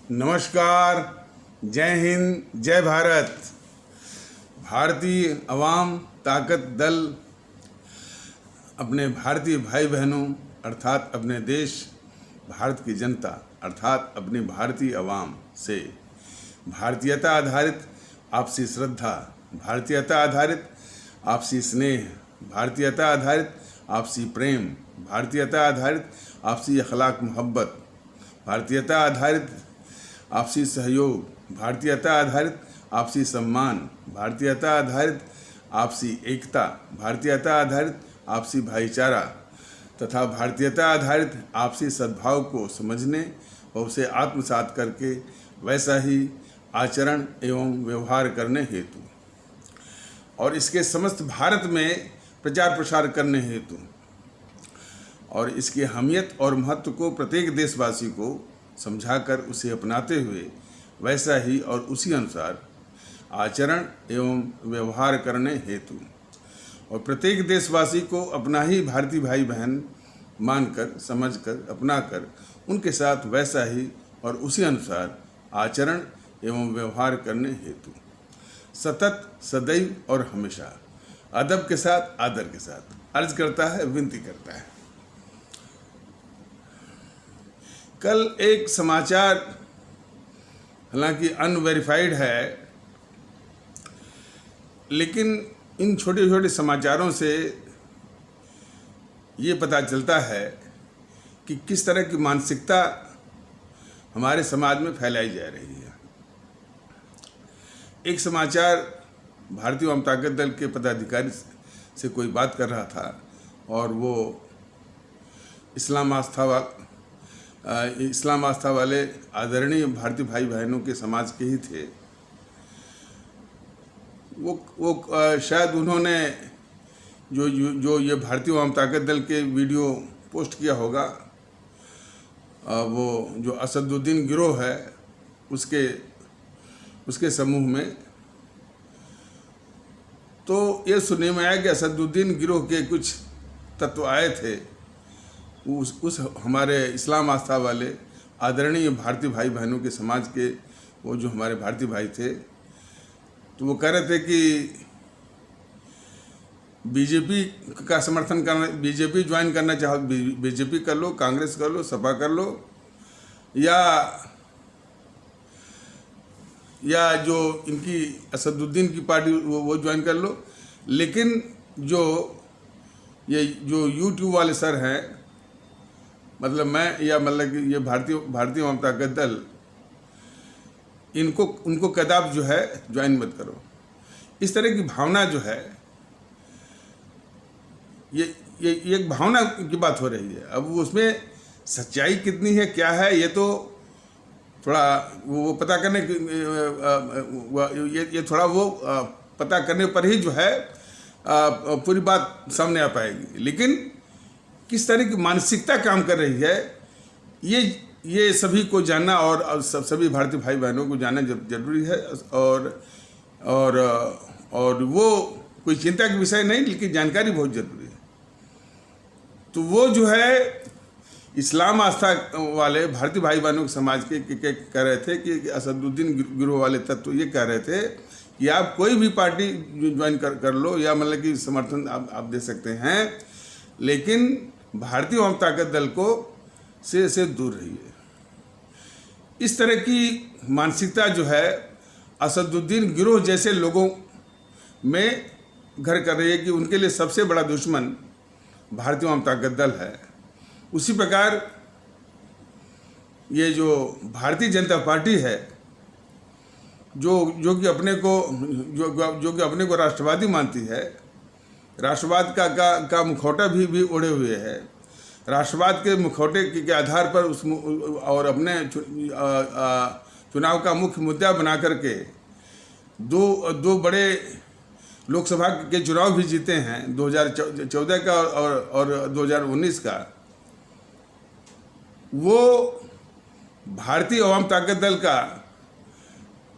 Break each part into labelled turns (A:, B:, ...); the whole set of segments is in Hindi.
A: नमस्कार, जय हिंद, जय भारत। भारतीय अवाम ताकत दल अपने भारतीय भाई बहनों अर्थात अपने देश भारत की जनता अर्थात अपनी भारतीय अवाम से भारतीयता आधारित आपसी श्रद्धा, भारतीयता आधारित आपसी स्नेह, भारतीयता आधारित आपसी प्रेम, भारतीयता आधारित आपसी अखलाक मोहब्बत, भारतीयता आधारित आपसी सहयोग, भारतीयता आधारित आपसी सम्मान, भारतीयता आधारित आपसी एकता, भारतीयता आधारित आपसी भाईचारा तथा भारतीयता आधारित आपसी सद्भाव को समझने और उसे आत्मसात करके वैसा ही आचरण एवं व्यवहार करने हेतु और इसके समस्त भारत में प्रचार प्रसार करने हेतु और इसकी अहमियत और महत्व को प्रत्येक देशवासी को समझाकर उसे अपनाते हुए वैसा ही और उसी अनुसार आचरण एवं व्यवहार करने हेतु और प्रत्येक देशवासी को अपना ही भारतीय भाई बहन मानकर, समझकर, अपनाकर उनके साथ वैसा ही और उसी अनुसार आचरण एवं व्यवहार करने हेतु सतत, सदैव और हमेशा अदब के साथ, आदर के साथ अर्ज करता है, विनती करता है। कल एक समाचार हालांकि अनवेरिफाइड है, लेकिन इन छोटे छोटे समाचारों से ये पता चलता है कि किस तरह की मानसिकता हमारे समाज में फैलाई जा रही है। एक समाचार भारतीय वाम ताकत दल के पदाधिकारी से कोई बात कर रहा था और वो इस्लाम आस्था वाले आदरणीय भारतीय भाई बहनों के समाज के ही थे। वो शायद उन्होंने जो ये भारतीय वाम ताकत दल के वीडियो पोस्ट किया होगा, वो जो असदुद्दीन गिरोह है उसके समूह में, तो ये सुनने में आया कि असदुद्दीन गिरोह के कुछ तत्व आए थे उस हमारे इस्लाम आस्था वाले आदरणीय भारतीय भाई बहनों के समाज के, वो जो हमारे भारतीय भाई थे, तो वो कह रहे थे कि बीजेपी का समर्थन करना, बीजेपी ज्वाइन करना चाहो बीजेपी कर लो, कांग्रेस कर लो, सपा कर लो, या जो इनकी असदुद्दीन की पार्टी वो ज्वाइन कर लो, लेकिन जो यूट्यूब वाले सर हैं, मतलब मैं या मतलब कि ये भारतीय वाम ताकत दल, उनको कदाप जो है ज्वाइन मत करो। इस तरह की भावना जो है, ये एक भावना की बात हो रही है। अब उसमें सच्चाई कितनी है, क्या है, ये तो थोड़ा वो पता करने ये थोड़ा वो पता करने पर ही जो है पूरी बात सामने आ पाएगी। लेकिन किस तरह की मानसिकता काम कर रही है, ये सभी को जानना और सभी भारतीय भाई बहनों को जानना जरूरी है। और वो कोई चिंता का विषय नहीं, लेकिन जानकारी बहुत जरूरी है। तो वो जो है इस्लाम आस्था वाले भारतीय भाई बहनों के समाज के कह रहे थे कि असदुद्दीन गिरोह वाले तत्व ये कह रहे थे कि आप कोई भी पार्टी ज्वाइन कर लो या मतलब कि समर्थन आप दे सकते हैं, लेकिन भारतीय वाम ताकत दल को से दूर रहिए। इस तरह की मानसिकता जो है असदुद्दीन गिरोह जैसे लोगों में घर कर रही है कि उनके लिए सबसे बड़ा दुश्मन भारतीय वाम ताकत दल है। उसी प्रकार ये जो भारतीय जनता पार्टी है, जो कि अपने को राष्ट्रवादी मानती है, राष्ट्रवाद का मुखौटा भी ओढ़े हुए है, राष्ट्रवाद के मुखौटे के आधार पर और अपने चुनाव का मुख्य मुद्दा बना करके दो बड़े लोकसभा के चुनाव भी जीते हैं, 2014 का और 2019 का। वो भारतीय अवाम ताकत दल का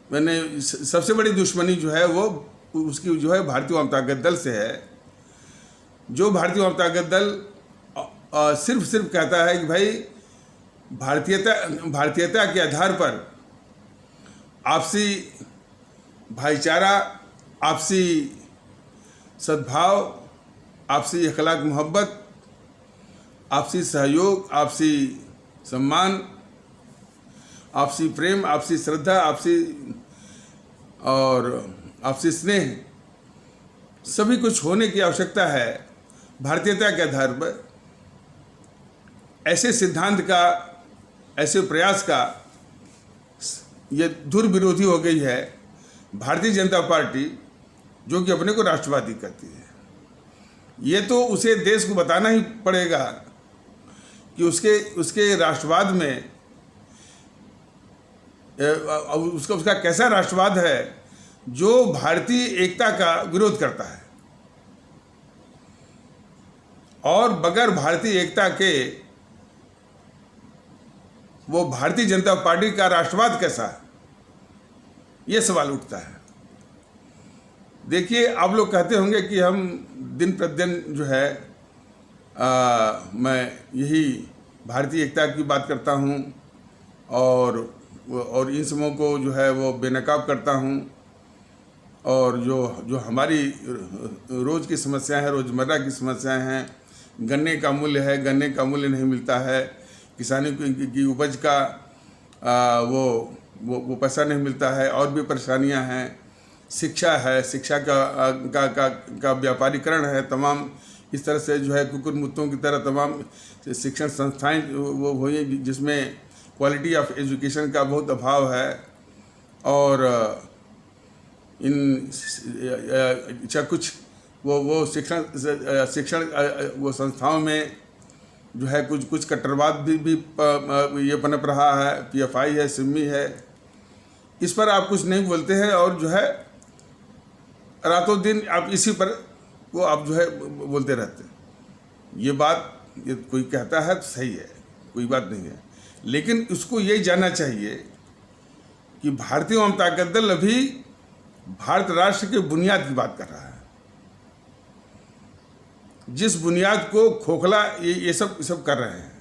A: मैंने सबसे बड़ी दुश्मनी जो है वो उसकी जो है भारतीय अवाम ताकत दल से है। जो भारतीय वाम ताकत दल सिर्फ कहता है कि भाई भारतीयता के आधार पर आपसी भाईचारा, आपसी सद्भाव, आपसी अखलाक मोहब्बत, आपसी सहयोग, आपसी सम्मान, आपसी प्रेम, आपसी श्रद्धा, आपसी स्नेह, सभी कुछ होने की आवश्यकता है। भारतीयता के आधार पर ऐसे सिद्धांत का, ऐसे प्रयास का ये दुर्विरोधी हो गई है भारतीय जनता पार्टी, जो कि अपने को राष्ट्रवादी कहती है। ये तो उसे देश को बताना ही पड़ेगा कि उसके राष्ट्रवाद में उसका कैसा राष्ट्रवाद है जो भारतीय एकता का विरोध करता है, और बगैर भारतीय एकता के वो भारतीय जनता पार्टी का राष्ट्रवाद कैसा है, ये सवाल उठता है। देखिए, आप लोग कहते होंगे कि हम दिन प्रतिदिन जो है मैं यही भारतीय एकता की बात करता हूँ और इन समूह को जो है वो बेनकाब करता हूँ, और जो हमारी रोज़ की समस्याएं हैं, रोज़मर्रा की समस्याएं हैं, गन्ने का मूल्य है, गन्ने का मूल्य नहीं मिलता है, किसानी की उपज का वो पैसा नहीं मिलता है, और भी परेशानियां हैं, शिक्षा है, शिक्षा का व्यापारीकरण है, तमाम इस तरह से जो है कुकुर मुत्तों की तरह तमाम शिक्षण संस्थाएं वो हुई जिसमें क्वालिटी ऑफ एजुकेशन का बहुत अभाव है, और इन कुछ वो शिक्षण वो संस्थाओं में जो है कुछ कट्टरवाद भी ये पनप रहा है, PFI है, सिम्मी है, इस पर आप कुछ नहीं बोलते हैं, और जो है रातों दिन आप इसी पर वो आप जो है बोलते रहते हैं। ये बात ये कोई कहता है तो सही है, कोई बात नहीं है, लेकिन उसको ये जानना चाहिए कि भारतीय जनता दल अभी भारत राष्ट्र के बुनियाद की बात कर रहा है, जिस बुनियाद को खोखला ये सब कर रहे हैं।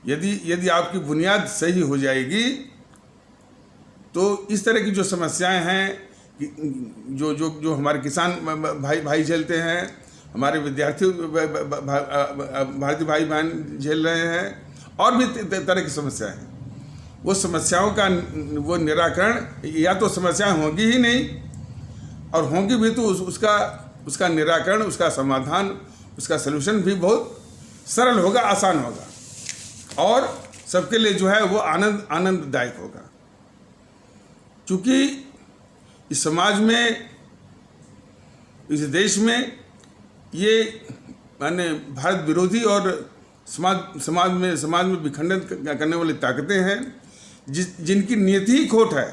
A: यदि आपकी बुनियाद सही हो जाएगी तो इस तरह की जो समस्याएं हैं, जो हमारे किसान भाई झेलते हैं, हमारे विद्यार्थी भारतीय भाई बहन झेल रहे हैं, और भी तरह की समस्याएं हैं, वो समस्याओं का वो निराकरण, या तो समस्याएं होंगी ही नहीं, और होंगी भी तो उसका निराकरण, उसका समाधान, उसका सलूशन भी बहुत सरल होगा, आसान होगा, और सबके लिए जो है वो आनंददायक होगा। क्योंकि इस समाज में, इस देश में ये माने भारत विरोधी और समाज में विखंडन करने वाली ताकतें हैं जिनकी नीति ही खोट है।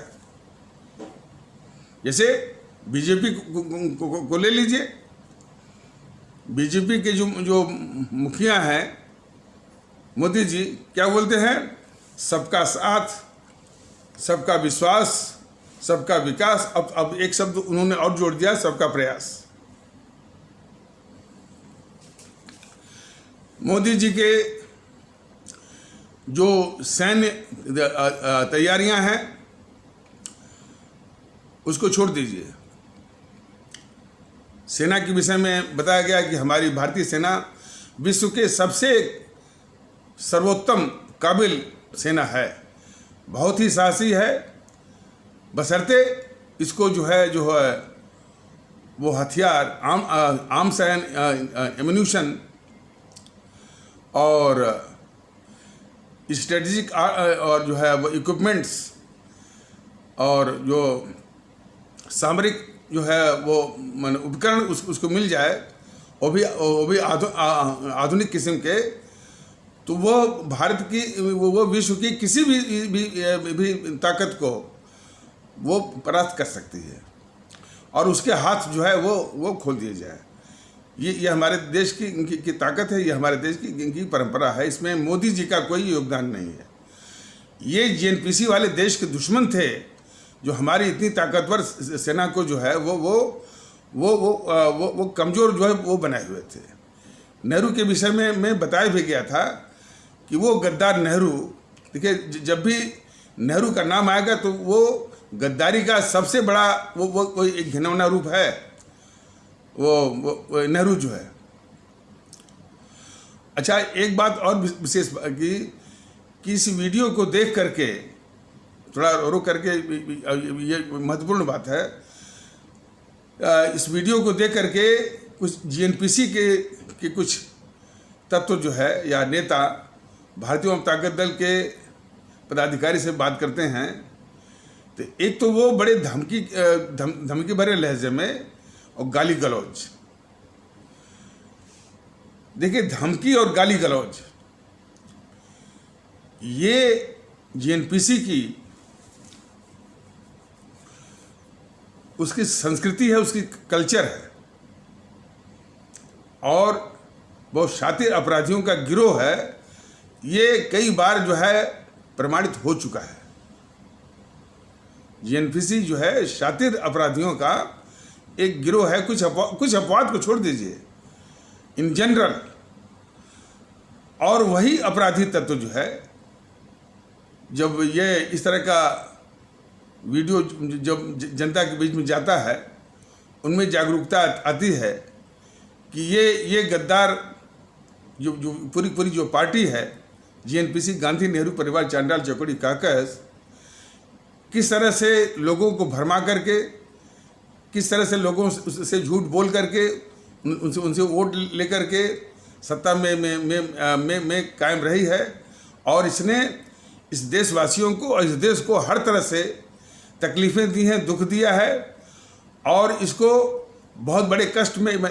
A: जैसे बीजेपी को ले लीजिए, बीजेपी के जो मुखिया हैं मोदी जी, क्या बोलते हैं? सबका साथ, सबका विश्वास, सबका विकास। अब एक शब्द उन्होंने और जोड़ दिया, सबका प्रयास। मोदी जी के जो सैन्य तैयारियां हैं उसको छोड़ दीजिए। सेना के विषय में बताया गया कि हमारी भारतीय सेना विश्व के सबसे सर्वोत्तम काबिल सेना है, बहुत ही साहसी है, बशर्ते इसको जो है वो हथियार, आर्म्स एंड एम्यूनिशन और स्ट्रेटेजिक और जो है वो इक्विपमेंट्स और जो सामरिक जो है वो उपकरण उसको मिल जाए, वो भी आधुनिक किस्म के, तो वो भारत की, वो विश्व की किसी भी ताकत को वो परास्त कर सकती है, और उसके हाथ जो है वो खोल दिए जाए। ये हमारे देश की ताकत है, ये हमारे देश की परंपरा है, इसमें मोदी जी का कोई योगदान नहीं है। ये JNPC वाले देश के दुश्मन थे जो हमारी इतनी ताकतवर सेना को जो है वो कमज़ोर जो है वो बनाए हुए थे। नेहरू के विषय में बताया भी गया था कि वो गद्दार नेहरू, देखिए जब भी नेहरू का नाम आएगा तो वो गद्दारी का सबसे बड़ा वो एक घिनौना रूप है वो नेहरू जो है। अच्छा, एक बात और विशेष कि इस वीडियो को देख करके थोड़ा रुक करके, ये महत्वपूर्ण बात है, इस वीडियो को देख करके कुछ जीएनपीसी के कुछ तत्व जो है या नेता भारतीय वाम ताकत दल के पदाधिकारी से बात करते हैं, तो एक तो वो बड़े धमकी भरे लहजे में और गाली गलौज। देखिए, धमकी और गाली गलौज ये जीएनपीसी की उसकी संस्कृति है, उसकी कल्चर है, और बहुत शातिर अपराधियों का गिरोह है। ये कई बार जो है प्रमाणित हो चुका है। जीएनपीसी जो है शातिर अपराधियों का एक गिरोह है। कुछ अपवाद को छोड़ दीजिए, इन जनरल। और वही अपराधी तत्व जो है, जब ये इस तरह का वीडियो जब जनता के बीच में जाता है, उनमें जागरूकता आती है कि ये गद्दार जो पूरी जो पार्टी है जीएनपीसी, गांधी नेहरू परिवार चांडाल चौकड़ी काकस, किस तरह से लोगों को भरमा करके, किस तरह से लोगों से झूठ बोल करके उनसे वोट लेकर के सत्ता में कायम रही है। और इसने इस देशवासियों को और इस देश को हर तरह से तकलीफ़ें दी हैं, दुख दिया है, और इसको बहुत बड़े कष्ट में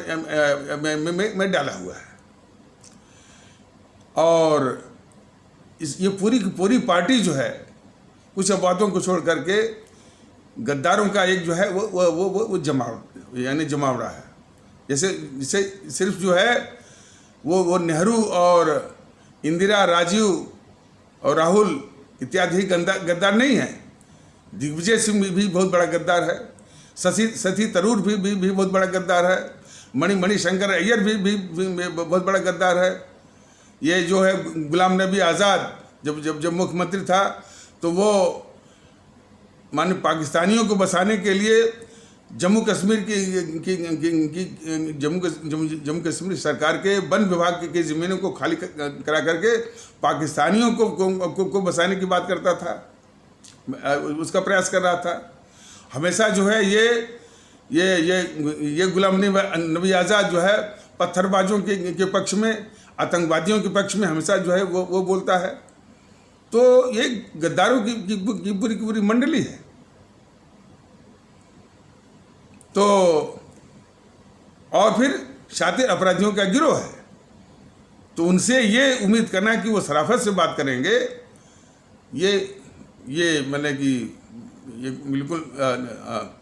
A: डाला हुआ है। और ये पूरी पार्टी जो है कुछ अपवादों को छोड़ करके गद्दारों का एक जो है वो जमावड़ा है। जैसे सिर्फ जो है वो नेहरू और इंदिरा, राजीव और राहुल इत्यादि गद्दार नहीं है। दिग्विजय सिंह भी बहुत बड़ा गद्दार है। शशि थरूर भी बहुत बड़ा गद्दार है। मणिशंकर अय्यर भी बहुत बड़ा गद्दार है। ये जो है गुलाम नबी आज़ाद जब मुख्यमंत्री था, तो वो माने पाकिस्तानियों को बसाने के लिए जम्मू कश्मीर जम्मू कश्मीर सरकार के वन विभाग की ज़मीनों को खाली करा करके पाकिस्तानियों को बसाने की बात करता था, उसका प्रयास कर रहा था। हमेशा जो है ये गुलाम नबी आज़ाद जो है पत्थरबाजों के पक्ष में, आतंकवादियों के पक्ष में हमेशा जो है वो बोलता है। तो ये गद्दारों की पूरी मंडली है। तो और फिर शातिर अपराधियों का गिरोह है। तो उनसे ये उम्मीद करना कि वो शराफत से बात करेंगे, ये मतलब कि ये बिल्कुल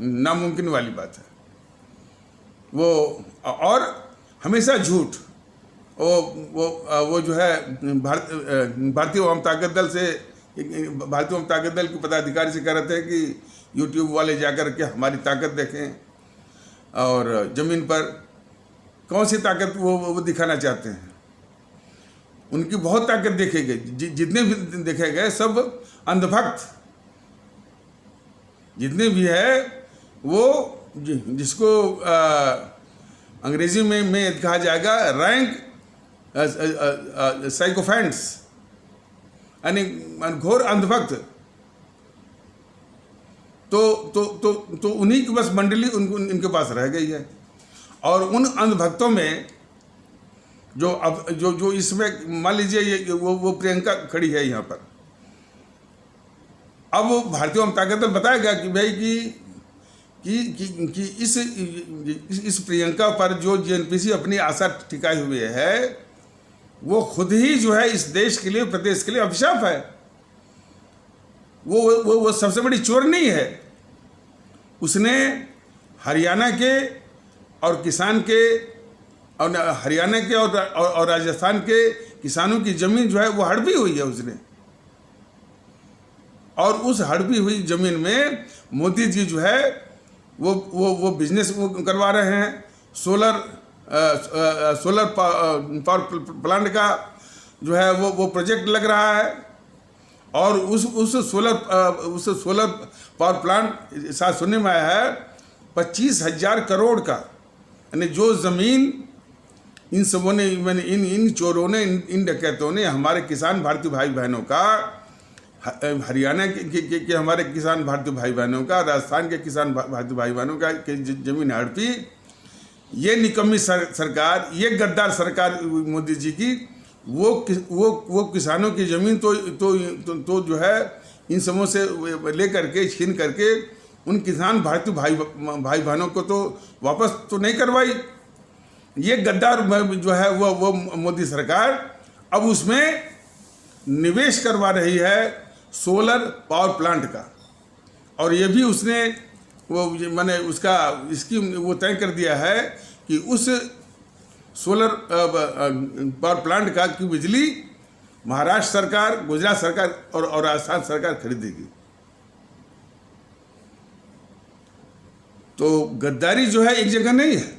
A: नामुमकिन वाली बात है। वो और हमेशा झूठ, वो जो है भारतीय वाम ताकत दल के पदाधिकारी से कह रहे थे कि यूट्यूब वाले जाकर के हमारी ताकत देखें, और ज़मीन पर कौन सी ताकत वो दिखाना चाहते हैं। उनकी बहुत ताकत देखे गई, जितने भी देखे गए सब अंधभक्त जितने भी है, वो जिसको अंग्रेजी में कहा जाएगा रैंक साइकोफेंट्स, यानी घोर अंधभक्त। तो उन्हीं की बस मंडली इनके पास रह गई है। और उन अंधभक्तों में जो इसमें मान लीजिए वो प्रियंका खड़ी है यहाँ पर। अब भारतीय वाम ताकत दल बताएगा कि भाई कि इस प्रियंका पर जो जीएनपीसी अपनी आशा टिकाए हुए है, वो खुद ही जो है इस देश के लिए, प्रदेश के लिए अभिशाप है। वो सबसे बड़ी चोर नहीं है। उसने हरियाणा के और किसान के और हरियाणा के और राजस्थान के किसानों की ज़मीन जो है वो हड़पी हुई है उसने। और उस हड़पी हुई ज़मीन में मोदी जी जो है वो बिजनेस करवा रहे हैं। सोलर पावर प्लांट का जो है वो प्रोजेक्ट लग रहा है। और उस सोलर पावर प्लांट साथ सुनने में आया है 25,000 करोड़ का, यानी जो ज़मीन इन सबों ने, इन चोरों ने, इन डकैतों ने हमारे किसान भारतीय भाई बहनों का, हरियाणा के हमारे किसान भारतीय भाई बहनों का, राजस्थान के किसान भारतीय भाई बहनों का जमीन हड़पी। ये निकम्मी सरकार, ये गद्दार सरकार मोदी जी की, वो किसानों की ज़मीन तो जो है इन समों से लेकर के छीन करके उन किसान भारतीय भाई बहनों को तो वापस तो नहीं करवाई। ये गद्दार जो है वो मोदी सरकार अब उसमें निवेश करवा रही है सोलर पावर प्लांट का, और ये भी उसने इसकी वो तय कर दिया है कि उस सोलर पावर प्लांट का की बिजली महाराष्ट्र सरकार, गुजरात सरकार और राजस्थान सरकार खरीदेगी। तो गद्दारी जो है एक जगह नहीं है।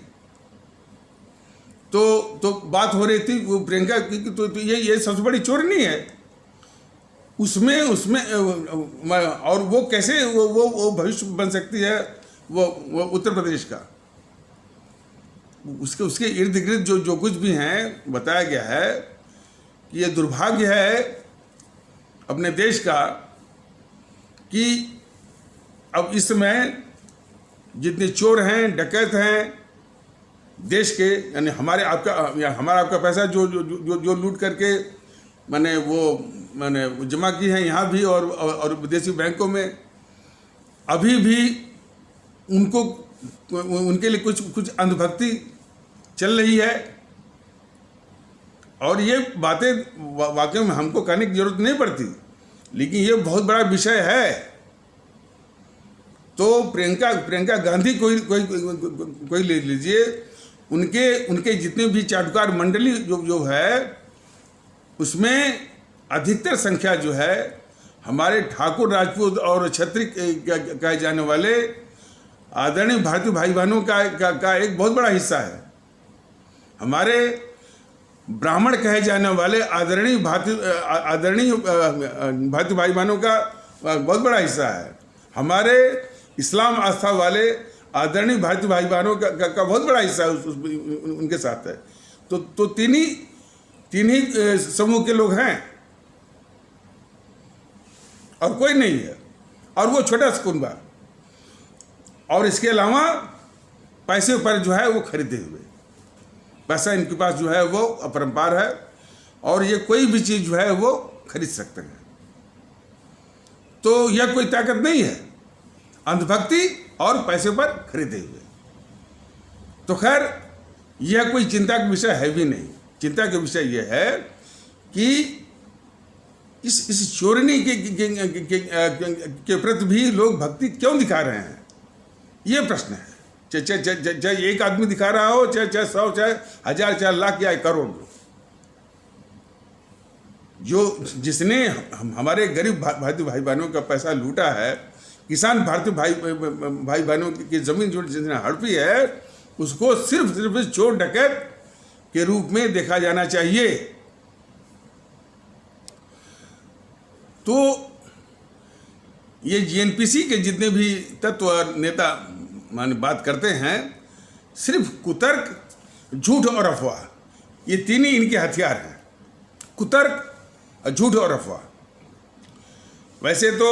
A: तो बात हो रही थी वो प्रियंका की, तो ये सबसे बड़ी चोरी है उसमें और वो कैसे वो भविष्य बन सकती है वो उत्तर प्रदेश का। उसके इर्द गिर्द जो कुछ भी हैं बताया गया है कि ये दुर्भाग्य है अपने देश का कि अब इस समय जितने चोर हैं, डकैत हैं देश के, यानी हमारा आपका पैसा जो लूट करके जमा की है यहाँ भी और विदेशी बैंकों में, अभी भी उनके लिए कुछ अंधभक्ति चल रही है। और ये बातें वाकई में हमको कहने की जरूरत नहीं पड़ती, लेकिन ये बहुत बड़ा विषय है। तो प्रियंका गांधी कोई ले लीजिए, उनके जितने भी चाटुकार मंडली जो है उसमें अधिकतर संख्या जो है हमारे ठाकुर, राजपूत और क्षत्रिय कहे जाने वाले आदरणीय भारतीय भाई बहनों का एक बहुत बड़ा हिस्सा है। हमारे ब्राह्मण कहे जाने वाले आदरणीय भारतीय भाई बहनों का बहुत बड़ा हिस्सा है। हमारे इस्लाम आस्था वाले आदरणीय भारतीय भाई बहनों का बहुत बड़ा हिस्सा उनके साथ है। तो तीन ही समूह के लोग हैं और कोई नहीं है, और वो छोटा सा कुनबा, और इसके अलावा पैसे पर जो है वो खरीदे हुए पैसा इनके पास जो है वो अपरंपार है, और ये कोई भी चीज़ जो है वो खरीद सकते हैं। तो यह कोई ताकत नहीं है, अंधभक्ति और पैसे पर खरीदे हुए। तो खैर यह कोई चिंता का विषय है भी नहीं। चिंता का विषय यह है कि इस चोरनी के प्रति भी लोग भक्ति क्यों दिखा रहे हैं, ये प्रश्न है। चाहे एक आदमी दिखा रहा हो, चाहे 100, चाहे 1000, चाहे लाख या करोड़, जिसने हमारे गरीब भारतीय भाई बहनों का पैसा लूटा है, किसान भारतीय भाई बहनों की जमीन जो जिसने हड़पी है, उसको सिर्फ चोर डकैत के रूप में देखा जाना चाहिए। तो ये जीएनपीसी के जितने भी तत्व और नेता बात करते हैं, सिर्फ कुतर्क, झूठ और अफवाह, ये तीन ही इनके हथियार हैं, कुतर्क, झूठ और अफवाह। वैसे तो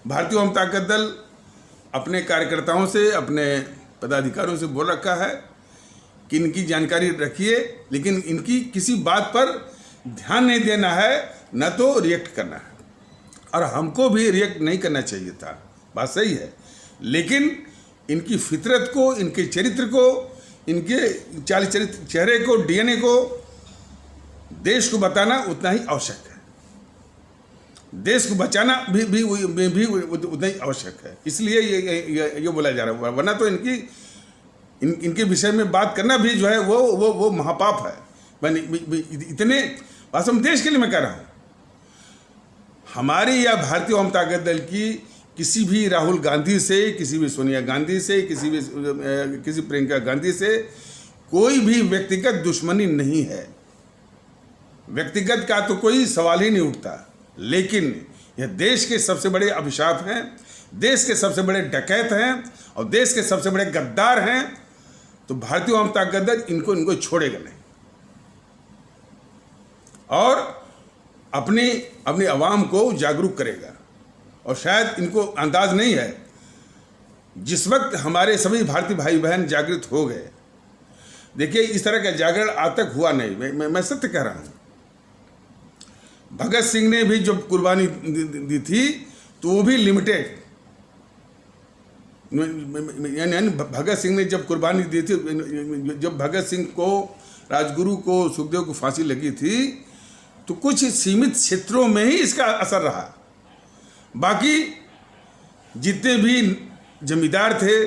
A: भारतीय जनता दल अपने कार्यकर्ताओं से, अपने पदाधिकारियों से बोल रखा है कि इनकी जानकारी रखिए, लेकिन इनकी किसी बात पर ध्यान नहीं देना है, न तो रिएक्ट करना है। और हमको भी रिएक्ट नहीं करना चाहिए था, बात सही है, लेकिन इनकी फितरत को, इनके चरित्र को, इनके चेहरे को, डीएनए को देश को बताना उतना ही आवश्यक है। देश को बचाना भी उतना ही आवश्यक है। इसलिए ये बोला जा रहा है, वरना तो इनके विषय में बात करना भी जो है वो महापाप है। इतने वास्तव देश के लिए मैं कह रहा हूँ, हमारी या भारतीय जनता दल की किसी भी राहुल गांधी से, किसी भी सोनिया गांधी से, किसी प्रियंका गांधी से कोई भी व्यक्तिगत दुश्मनी नहीं है। व्यक्तिगत का तो कोई सवाल ही नहीं उठता। लेकिन यह देश के सबसे बड़े अभिशाप हैं, देश के सबसे बड़े डकैत हैं और देश के सबसे बड़े गद्दार हैं। तो भारतीय जनता गद्दार इनको छोड़ेगा नहीं और अपनी आवाम को जागरूक करेगा। और शायद इनको अंदाज नहीं है, जिस वक्त हमारे सभी भारतीय भाई बहन जागृत हो गए, देखिए इस तरह का जागरण आज तक हुआ नहीं। मैं सत्य कह रहा हूँ। भगत सिंह ने भी जब कुर्बानी दी थी तो वो भी लिमिटेड, यानी भगत सिंह ने जब कुर्बानी दी थी, जब भगत सिंह को, राजगुरु को, सुखदेव को फांसी लगी थी तो कुछ सीमित क्षेत्रों में ही इसका असर रहा। बाकी जितने भी जमींदार थे,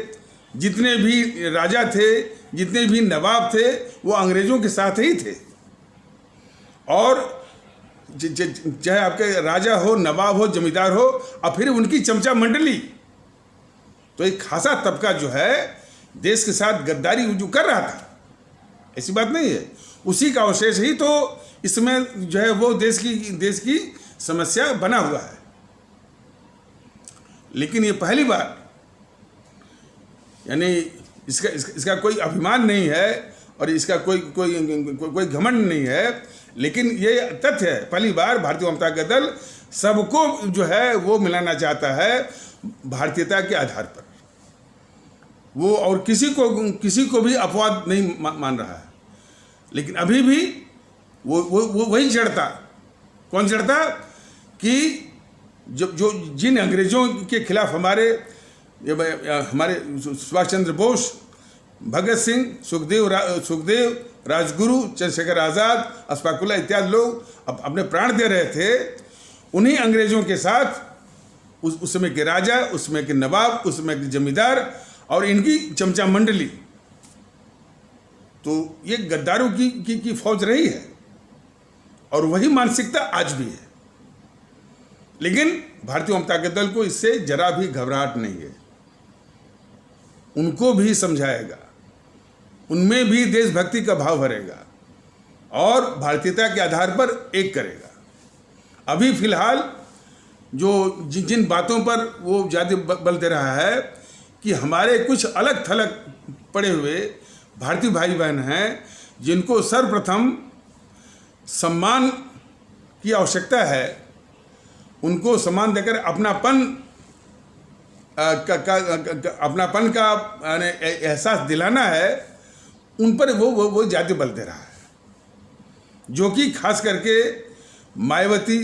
A: जितने भी राजा थे, जितने भी नवाब थे, वो अंग्रेजों के साथ ही थे। और चाहे आपके राजा हो, नवाब हो, जमींदार हो, और फिर उनकी चमचा मंडली, तो एक खासा तबका जो है देश के साथ गद्दारी जो कर रहा था, ऐसी बात नहीं है, उसी का अवशेष ही तो इसमें जो है वो देश की समस्या बना हुआ है। लेकिन ये पहली बार, यानी इसका कोई अभिमान नहीं है और इसका कोई घमंड नहीं है, लेकिन ये तथ्य है, पहली बार भारतीय जनता दल सबको जो है वो मिलाना चाहता है भारतीयता के आधार पर। वो और किसी को भी अपवाद नहीं मान रहा है। लेकिन अभी भी वो वही जड़ता, कौन जड़ता कि जो जिन अंग्रेजों के खिलाफ हमारे सुभाष चंद्र बोस, भगत सिंह, सुखदेव, राजगुरु, चंद्रशेखर आज़ाद, अशफाक उल्लाह इत्यादि लोग अपने प्राण दे रहे थे, उन्हीं अंग्रेजों के साथ उस समय के राजा, उस समय के नवाब, उस समय के जमींदार और इनकी चमचा मंडली, तो ये गद्दारों की फौज रही है और वही मानसिकता आज भी है। लेकिन भारतीय जनता दल को इससे जरा भी घबराहट नहीं है। उनको भी समझाएगा, उनमें भी देशभक्ति का भाव भरेगा और भारतीयता के आधार पर एक करेगा। अभी फिलहाल जो जिन बातों पर वो ज़्यादा बल दे रहा है कि हमारे कुछ अलग थलग पड़े हुए भारतीय भाई बहन हैं जिनको सर्वप्रथम सम्मान की आवश्यकता है, उनको सम्मान देकर अपनापन का एहसास दिलाना है, उन पर वो ज़्यादा बल दे रहा है, जो कि खास करके मायावती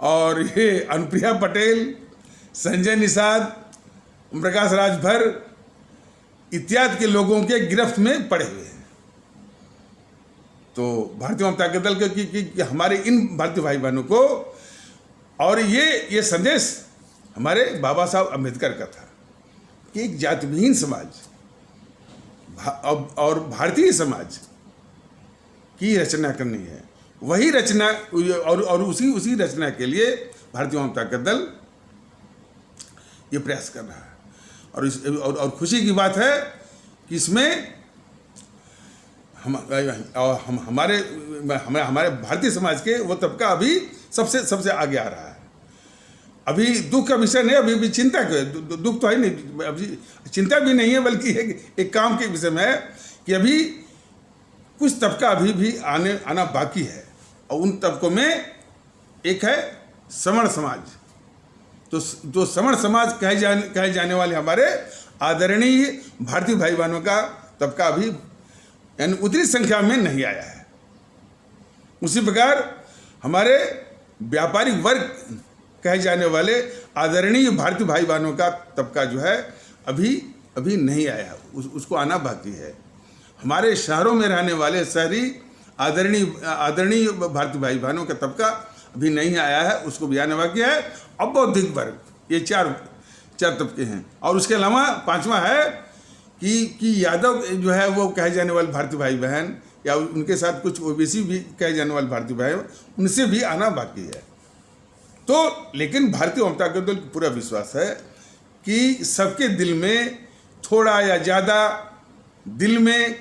A: और ये अनुप्रिया पटेल, संजय निषाद, प्रकाश राजभर इत्यादि के लोगों के गिरफ्त में पड़े हुए हैं। तो भारतीय जनता दल के हमारे इन भारतीय भाई बहनों को, और ये संदेश हमारे बाबा साहब अम्बेडकर का था कि एक जातिविहीन समाज और भारतीय समाज की रचना करनी है। वही रचना और उसी रचना के लिए भारतीय जनता दल ये प्रयास कर रहा है। और खुशी की बात है कि इसमें हमारे भारतीय समाज के वो तबका अभी सबसे आगे आ रहा है। अभी दुख का विषय नहीं, अभी चिंता का दुख तो है नहीं, अभी चिंता भी नहीं है, बल्कि एक काम के विषय में है कि अभी कुछ तबका अभी भी आना बाकी है। और उन तबकों में एक है सवर्ण समाज। तो सवर्ण समाज कहे जाने वाले हमारे आदरणीय भारतीय भाई बहनों का तबका अभी यानी उतनी संख्या में नहीं आया है। उसी प्रकार हमारे व्यापारिक वर्ग कहे जाने वाले आदरणीय भारतीय भाई बहनों का तबका जो है अभी नहीं आया, उसको आना बाकी है। हमारे शहरों में रहने वाले शहरी आदरणीय भारतीय भाई बहनों का तबका अभी नहीं आया है, उसको भी आने बाकी है। अब बौद्धिक वर्ग, ये चार तबके हैं। और उसके अलावा पांचवा है कि यादव जो है वो कहे जाने वाले भारतीय भाई बहन या उनके साथ कुछ ओबीसी भी कहे जाने वाले भारतीय भाई, उनसे भी आना बाकी है। तो लेकिन भारतीय जनता दल को पूरा विश्वास है कि सबके दिल में थोड़ा या ज़्यादा दिल में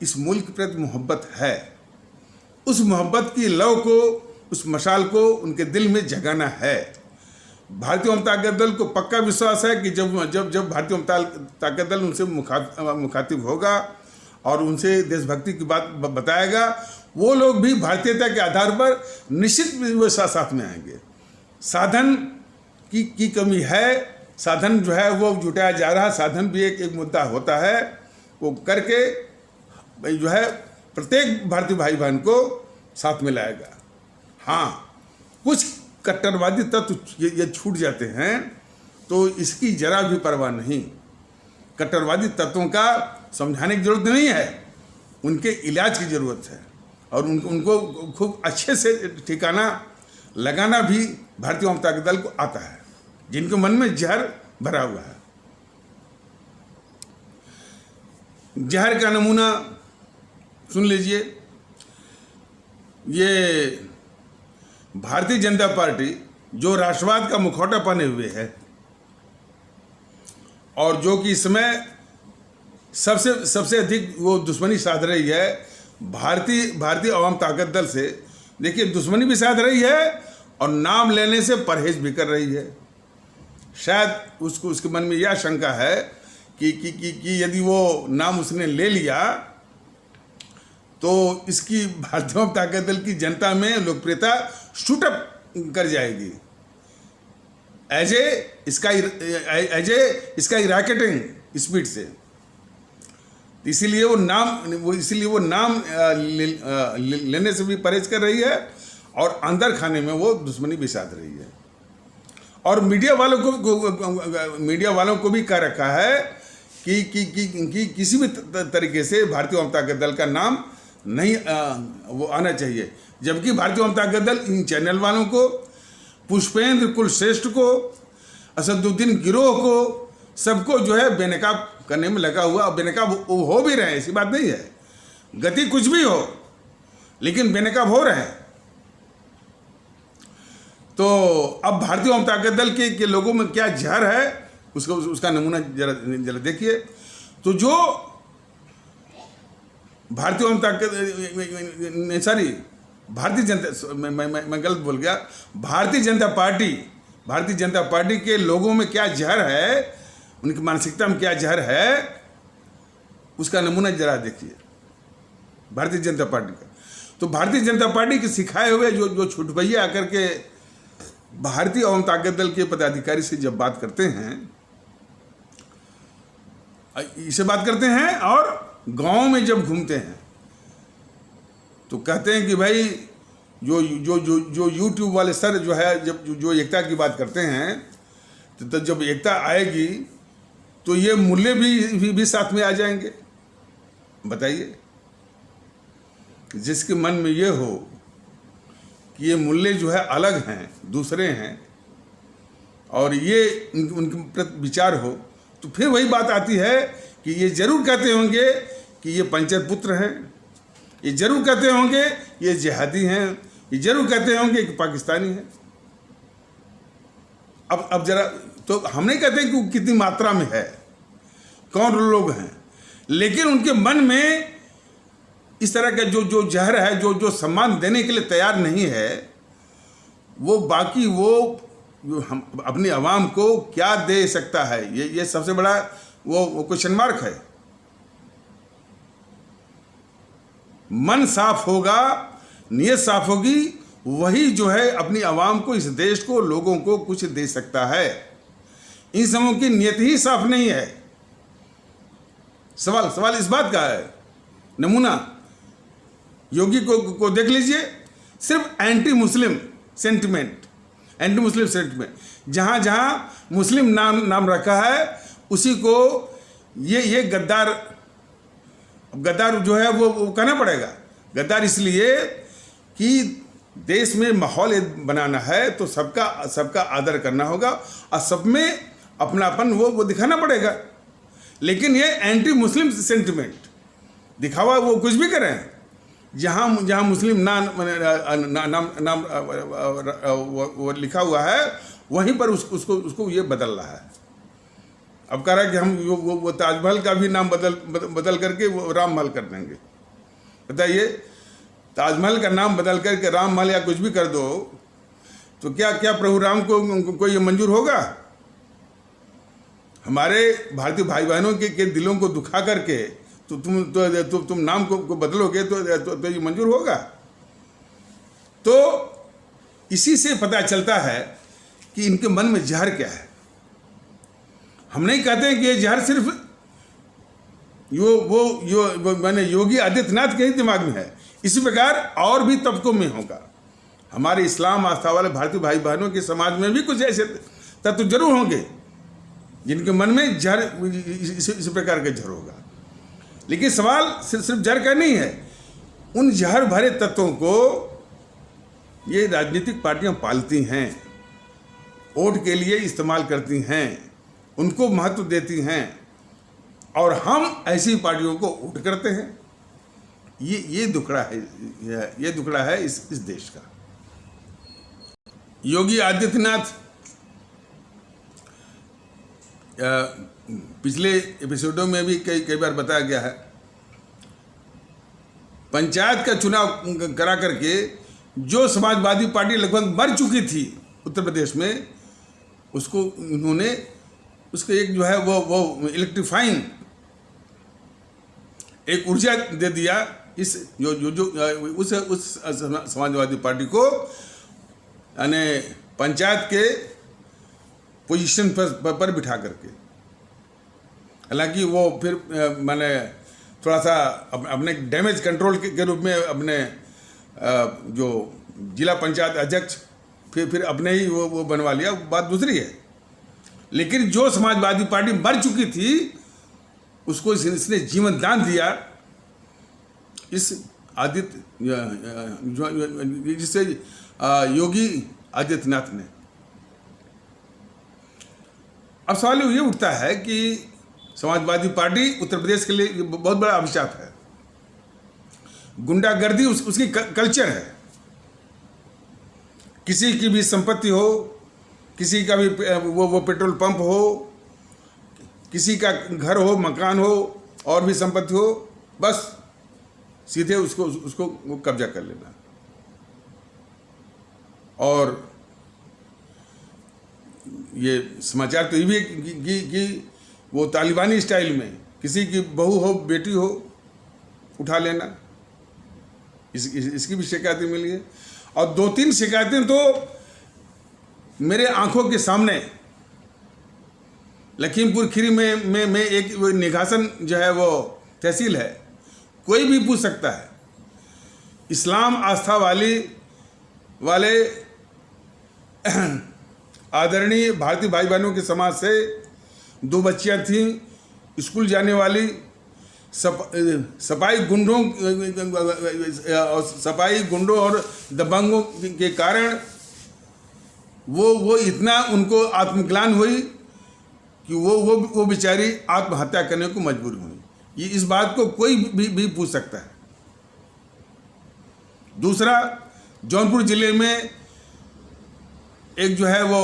A: इस मुल्क के प्रति मोहब्बत है। उस मोहब्बत की लौ को उस मशाल को उनके दिल में जगाना है। भारतीय जनता दल को पक्का विश्वास है कि जब जब जब भारतीय जनता दल उनसे मुखातिब होगा और उनसे देशभक्ति की बात बताएगा, वो लोग भी भारतीयता के आधार पर निश्चित वो साथ में आएंगे। साधन की कमी है, साधन जो है वो जुटाया जा रहा है, साधन भी एक मुद्दा होता है, वो करके जो है प्रत्येक भारतीय भाई बहन को साथ में लाएगा। हाँ, कुछ कट्टरवादी तत्व ये छूट जाते हैं तो इसकी जरा भी परवाह नहीं। कट्टरवादी तत्वों का समझाने की जरूरत नहीं है, उनके इलाज की ज़रूरत है और उनको खूब अच्छे से ठिकाना लगाना भी भारतीय जनता दल को आता है, जिनके मन में जहर भरा हुआ है। जहर का नमूना सुन लीजिए। ये भारतीय जनता पार्टी जो राष्ट्रवाद का मुखौटा पहने हुए है और जो कि इसमें सबसे अधिक वो दुश्मनी साध रही है भारतीय अवाम ताकत दल से। देखिए, दुश्मनी भी साध रही है और नाम लेने से परहेज भी कर रही है। शायद उसके मन में यह शंका है कि यदि वो नाम उसने ले लिया तो इसकी भारतीय जनता दल की जनता में लोकप्रियता शूट अप कर जाएगी। इसका रॉकेटिंग स्पीड से। इसीलिए वो नाम लेने से भी परहेज कर रही है और अंदर खाने में वो दुश्मनी भी साध रही है। और मीडिया वालों को भी कह रखा है कि किसी भी तरीके से भारतीय जनता दल का नाम नहीं वो आना चाहिए। जबकि भारतीय जनता दल इन चैनल वालों को, पुष्पेंद्र कुलश्रेष्ठ को, असदुद्दीन गिरोह को, सबको जो है बेनकाब करने में लगा हुआ। बेनकाब हो भी रहे हैं, ऐसी बात नहीं है। गति कुछ भी हो लेकिन बेनकाब हो रहे हैं। तो अब भारतीय जनता दल के लोगों में क्या जहर है उसका नमूना जरा देखिए। तो जो भारतीय जनता मैं गलत बोल गया, भारतीय जनता पार्टी के लोगों में क्या जहर है, उनकी मानसिकता में क्या जहर है, उसका नमूना जरा देखिए भारतीय जनता पार्टी का। तो भारतीय जनता पार्टी के सिखाए हुए जो छुटभैया आकर के भारतीय जनता दल के पदाधिकारी से जब बात करते हैं, इससे बात करते हैं और गांव में जब घूमते हैं तो कहते हैं कि भाई जो यूट्यूब वाले सर जो है जो एकता की बात करते हैं तो जब एकता आएगी तो ये मूल्य भी साथ में आ जाएंगे। बताइए, जिसके मन में ये हो कि ये मूल्य जो है अलग हैं, दूसरे हैं और ये उनके प्रति विचार हो, तो फिर वही बात आती है कि ये जरूर कहते होंगे कि ये पंचर पुत्र हैं, ये जरूर कहते होंगे ये जिहादी हैं, ये जरूर कहते होंगे कि पाकिस्तानी हैं। अब जरा तो हम नहीं कहते कि कितनी मात्रा में है, कौन लोग हैं, लेकिन उनके मन में इस तरह का जो जहर है, जो सम्मान देने के लिए तैयार नहीं है, वो बाकी वो हम अपनी आवाम को क्या दे सकता है, ये सबसे बड़ा वो क्वेश्चन मार्क है। मन साफ होगा, नीयत साफ होगी, वही जो है अपनी आवाम को, इस देश को, लोगों को कुछ दे सकता है। इन समूह की नीयत ही साफ नहीं है। सवाल इस बात का है। नमूना योगी को देख लीजिए, सिर्फ एंटी मुस्लिम सेंटिमेंट, जहाँ मुस्लिम नाम रखा है उसी को ये गद्दार जो है वो कहना पड़ेगा। गद्दार इसलिए कि देश में माहौल बनाना है तो सबका आदर करना होगा और सब में अपनापन वो दिखाना पड़ेगा। लेकिन ये एंटी मुस्लिम सेंटिमेंट दिखावा वो कुछ भी करें, जहाँ मुस्लिम नाम वो लिखा हुआ है वहीं पर उसको ये बदल रहा है। अब कह रहा है कि हम वो ताजमहल का भी नाम बदल करके वो राम महल कर देंगे। बताइए, ताजमहल का नाम बदल करके राम महल या कुछ भी कर दो तो क्या क्या प्रभु राम को ये मंजूर होगा? हमारे भारतीय भाई बहनों के दिलों को दुखा करके तो तुम नाम को बदलोगे तो ये मंजूर होगा? तो इसी से पता चलता है कि इनके मन में जहर क्या है। हम नहीं कहते हैं कि ये जहर सिर्फ मैंने योगी आदित्यनाथ के ही दिमाग में है, इसी प्रकार और भी तबकों में होगा। हमारे इस्लाम आस्था वाले भारतीय भाई बहनों के समाज में भी कुछ ऐसे तत्व जरूर होंगे जिनके मन में जहर इसी प्रकार का जहर होगा। लेकिन सवाल सिर्फ जहर का नहीं है, उन जहर भरे तत्वों को ये राजनीतिक पार्टियां पालती हैं, वोट के लिए इस्तेमाल करती हैं, उनको महत्व देती हैं और हम ऐसी पार्टियों को वोट करते हैं। ये दुखड़ा है, ये दुखड़ा है इस देश का। योगी आदित्यनाथ पिछले एपिसोडों में भी कई बार बताया गया है, पंचायत का चुनाव करा करके जो समाजवादी पार्टी लगभग मर चुकी थी उत्तर प्रदेश में, उसको उन्होंने उसको एक जो है वो इलेक्ट्रीफाइंग एक ऊर्जा दे दिया इस उस समाजवादी पार्टी को, यानी पंचायत के पोजीशन पर बिठा करके। हालांकि वो फिर मैंने थोड़ा सा अपने डैमेज कंट्रोल के रूप में अपने जो जिला पंचायत अध्यक्ष फिर अपने ही वो बनवा लिया, बात दूसरी है। लेकिन जो समाजवादी पार्टी मर चुकी थी उसको इसने जीवन दान दिया इस जिससे योगी आदित्यनाथ ने। अब सवाल ये उठता है कि समाजवादी पार्टी उत्तर प्रदेश के लिए बहुत बड़ा अभिशाप है। गुंडागर्दी उसकी कल्चर है। किसी की भी संपत्ति हो, किसी का भी वो पेट्रोल पंप हो, किसी का घर हो, मकान हो और भी संपत्ति हो, बस सीधे उसको कब्जा कर लेना। और ये समाचार तो ये भी कि वो तालिबानी स्टाइल में किसी की बहू हो, बेटी हो, उठा लेना, इसकी भी शिकायतें मिली है। और 2-3 शिकायतें तो मेरे आंखों के सामने लखीमपुर खीरी में एक निघासन जो है वो तहसील है, कोई भी पूछ सकता है। इस्लाम आस्था वाले आदरणीय भारतीय भाई बहनों के समाज से 2 बच्चियां थीं, स्कूल जाने वाली, सफाई गुंडों और दबंगों के कारण वो इतना उनको आत्मग्लान हुई कि वो बेचारी आत्महत्या करने को मजबूर हुई। ये इस बात को कोई भी पूछ सकता है। दूसरा, जौनपुर जिले में एक जो है वो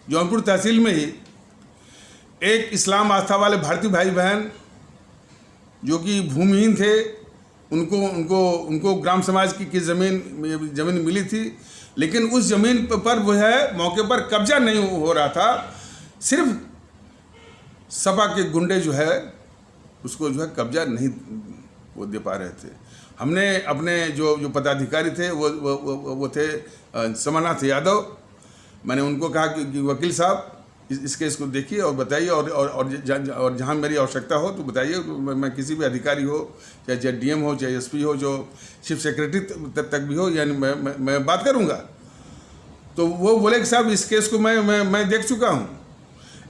A: जौनपुर तहसील में ही एक इस्लाम आस्था वाले भारतीय भाई बहन जो कि भूमिहीन थे, उनको ग्राम समाज की ज़मीन मिली थी, लेकिन उस ज़मीन पर वो है मौके पर कब्जा नहीं हो रहा था। सिर्फ सपा के गुंडे जो है उसको जो है कब्जा नहीं वो दे पा रहे थे। हमने अपने जो पदाधिकारी थे वो थे समरनाथ यादव। मैंने उनको कहा कि वकील साहब इस केस को देखिए और बताइए और जहाँ मेरी आवश्यकता हो तो बताइए। मैं किसी भी अधिकारी हो, चाहे डीएम हो, चाहे एसपी हो, जो चीफ सेक्रेटरी तक भी हो, यानी मैं बात करूँगा। तो वो बोले कि साहब इस केस को मैं देख चुका हूँ,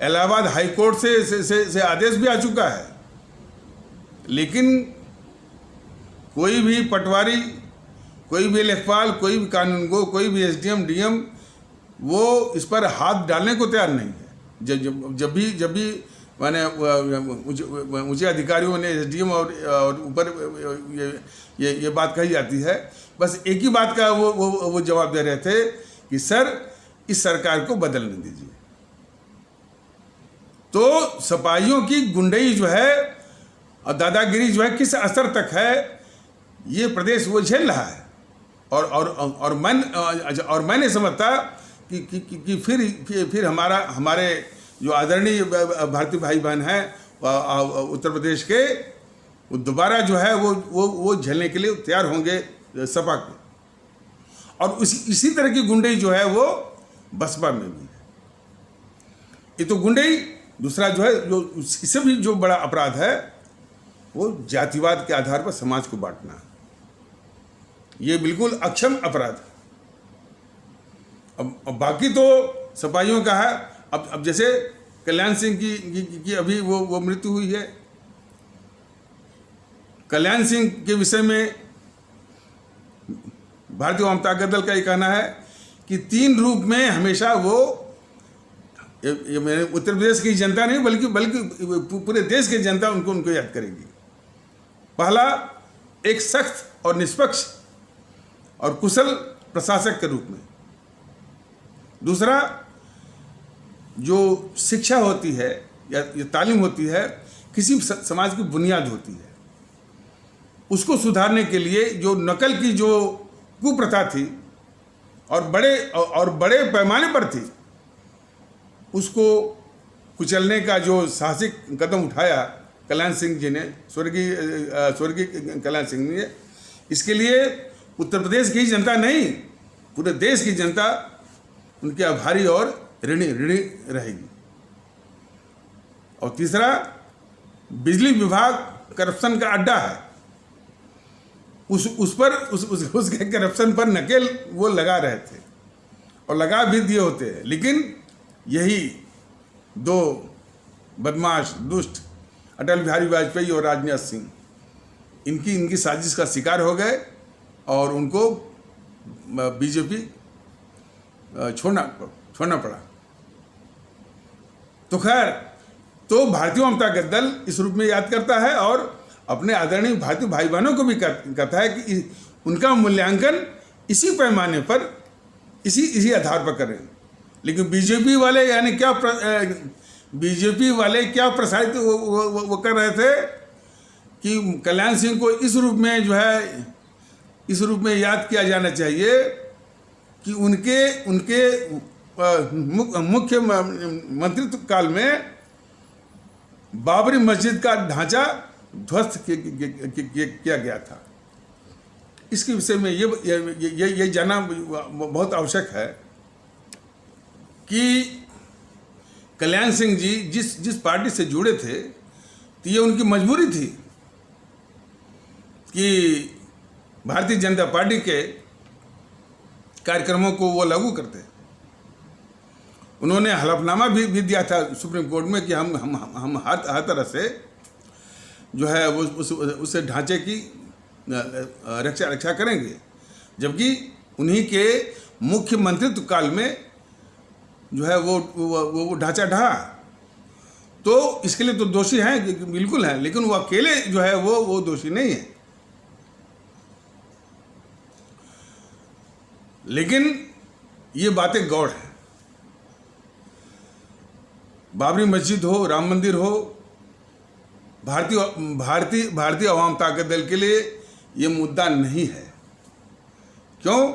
A: इलाहाबाद हाई कोर्ट से आदेश भी आ चुका है, लेकिन कोई भी पटवारी, कोई भी लेखपाल, कोई भी कानूनगो, कोई भी एसडीएम, डीएम वो इस पर हाथ डालने को तैयार नहीं है। जब भी मैंने ऊंचे अधिकारियों ने एसडीएम और ऊपर ये बात कही जाती है, बस एक ही बात का वो जवाब दे रहे थे कि सर इस सरकार को बदलने दीजिए। तो सिपाहियों की गुंडई जो है और दादागिरी जो है किस स्तर तक है ये प्रदेश वो झेल रहा है। और मैं नहीं समझता कि फिर हमारे जो आदरणीय भारतीय भाई बहन हैं उत्तर प्रदेश के, वो दोबारा जो है वो झेलने के लिए तैयार होंगे सपा को। और इसी तरह की गुंडई जो है वो बसपा में भी है। ये तो गुंडई, दूसरा जो है जो इससे भी जो बड़ा अपराध है वो जातिवाद के आधार पर समाज को बांटना, ये बिल्कुल अक्षम अपराध है। अब बाकी तो सपाहियों का है। अब जैसे कल्याण सिंह की अभी वो मृत्यु हुई है। कल्याण सिंह के विषय में भारतीय जनता दल का ये कहना है कि 3 रूप में हमेशा वो उत्तर प्रदेश की जनता नहीं बल्कि पूरे देश की जनता उनको याद करेगी। पहला, एक सख्त और निष्पक्ष और कुशल प्रशासक के रूप में। दूसरा, जो शिक्षा होती है या तालीम होती है, किसी समाज की बुनियाद होती है, उसको सुधारने के लिए जो नकल की जो कुप्रथा थी और बड़े पैमाने पर थी, उसको कुचलने का जो साहसिक कदम उठाया कल्याण सिंह जी ने, स्वर्गीय कल्याण सिंह ने, इसके लिए उत्तर प्रदेश की जनता नहीं, पूरे देश की जनता उनके आभारी और ऋणी रहेगी। और तीसरा, बिजली विभाग करप्शन का अड्डा है। उसके करप्शन पर नकेल वो लगा रहे थे और लगा भी दिए होते हैं, लेकिन यही 2 बदमाश दुष्ट अटल बिहारी वाजपेयी और राजनाथ सिंह इनकी साजिश का शिकार हो गए और उनको बीजेपी छोड़ना पड़ा। तो खैर, तो भारतीय जनता दल इस रूप में याद करता है और अपने आदरणीय भारतीय भाई बहनों को भी कहता है कि उनका मूल्यांकन इसी पैमाने पर, इसी आधार पर करें। लेकिन बीजेपी वाले क्या प्रसारित वो कर रहे थे कि कल्याण सिंह को इस रूप में याद किया जाना चाहिए कि उनके मुख्य मंत्रित्व काल में बाबरी मस्जिद का ढांचा ध्वस्त किया गया था। इसके विषय में ये जानना बहुत आवश्यक है कि कल्याण सिंह जी जिस पार्टी से जुड़े थे, तो ये उनकी मजबूरी थी कि भारतीय जनता पार्टी के कार्यक्रमों को वो लागू करते। उन्होंने हलफनामा भी दिया था सुप्रीम कोर्ट में कि हम हर तरह से जो है वो उस ढांचे की रक्षा करेंगे, जबकि उन्हीं के मुख्य मंत्रित्व काल में जो है वो ढांचा ढहा। तो इसके लिए तो दोषी हैं, बिल्कुल हैं, लेकिन वो अकेले जो है वो दोषी नहीं है। लेकिन ये बातें गौड़ हैं। बाबरी मस्जिद हो, राम मंदिर हो, भारतीय अवाम ताकत दल के लिए ये मुद्दा नहीं है। क्यों?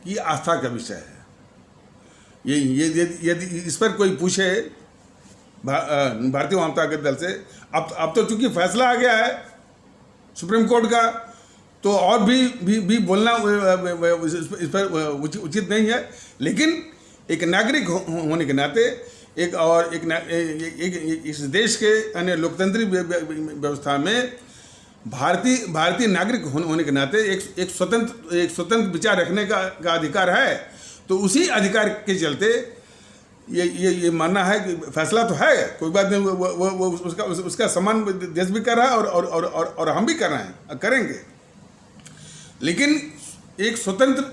A: कि आस्था का विषय है। यदि इस पर कोई पूछे भारतीय अवाम ताकत दल से, अब तो चूंकि फैसला आ गया है सुप्रीम कोर्ट का, तो और भी बोलना इस पर उचित नहीं है। लेकिन एक नागरिक होने के नाते इस देश के अन्य लोकतांत्रिक व्यवस्था में भारतीय नागरिक होने के नाते एक स्वतंत्र विचार रखने का अधिकार है। तो उसी अधिकार के चलते ये मानना है कि फैसला तो है, कोई बात नहीं, वो उसका सम्मान देश भी कर रहा है और हम भी कर रहे हैं, करेंगे। लेकिन एक स्वतंत्र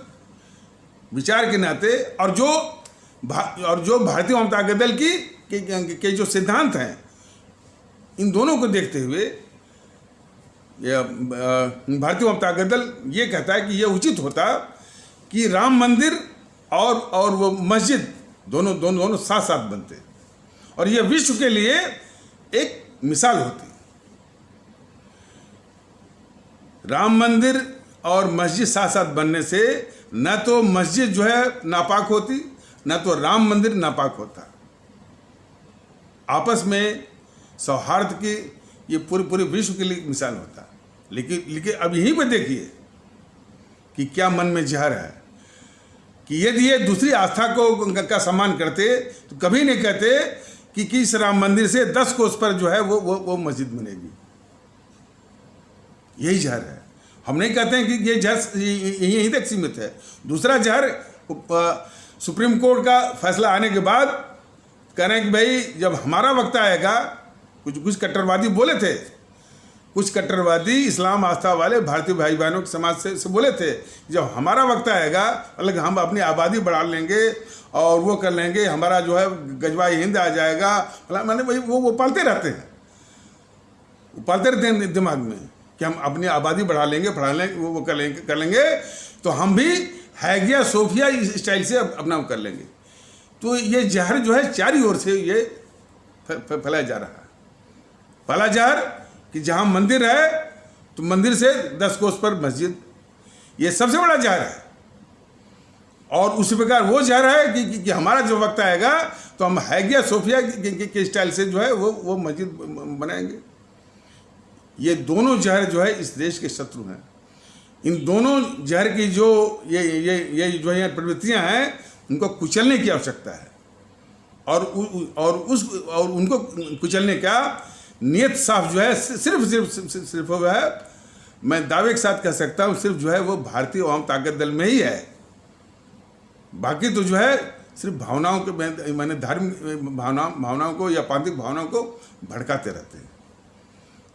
A: विचार के नाते और जो भारतीय जनता दल के जो सिद्धांत हैं, इन दोनों को देखते हुए भारतीय जनता दल ये कहता है कि ये उचित होता कि राम मंदिर और वो मस्जिद दोनों साथ साथ बनते और ये विश्व के लिए एक मिसाल होती। राम मंदिर और मस्जिद साथ साथ बनने से न तो मस्जिद जो है नापाक होती, न तो राम मंदिर नापाक होता। आपस में सौहार्द की ये पूरे विश्व के लिए मिसाल होता। लेकिन अब यहीं पर देखिए कि क्या मन में जहर है कि यदि ये दूसरी आस्था को का सम्मान करते तो कभी नहीं कहते कि इस राम मंदिर से 10 कोस पर जो है वो मस्जिद बनेगी। यही जहर है। हम नहीं कहते हैं कि ये जहर यहीं तक सीमित है। दूसरा जहर सुप्रीम कोर्ट का फैसला आने के बाद कह रहे हैं कि भाई जब हमारा वक्त आएगा, कुछ कट्टरवादी बोले थे, कुछ कट्टरवादी इस्लाम आस्था वाले भारतीय भाई बहनों के समाज से बोले थे, जब हमारा वक्त आएगा अलग हम अपनी आबादी बढ़ा लेंगे और वो कर लेंगे, हमारा जो है गजवाई हिंद आ जाएगा। मैंने भाई वो पालते रहते हैं, दिमाग में कि हम अपनी आबादी बढ़ा लेंगे वो कर लेंगे तो हम भी हैगिया सोफिया स्टाइल से अपना कर लेंगे। तो ये जहर जो है चारों ओर से ये फैलाया जा रहा है। पहला जहर कि जहाँ मंदिर है तो मंदिर से 10 कोस पर मस्जिद, ये सबसे बड़ा जहर है। और उसी प्रकार वो जहर है कि हमारा जो वक्त आएगा तो हम हैगिया सोफिया के स्टाइल से जो है वो मस्जिद बनाएंगे। ये दोनों जहर जो है इस देश के शत्रु हैं। इन दोनों जहर की जो ये जो है प्रवृत्तियां हैं उनको कुचलने की आवश्यकता है। और उनको कुचलने का नियत साफ जो है सिर्फ वो है, मैं दावे के साथ कह सकता हूँ, सिर्फ जो है वो भारतीय अवाम ताकत दल में ही है। बाकी तो जो है सिर्फ भावनाओं के, मैंने धार्मिक भावनाओं को या पांतिक भावनाओं को भड़काते रहते हैं।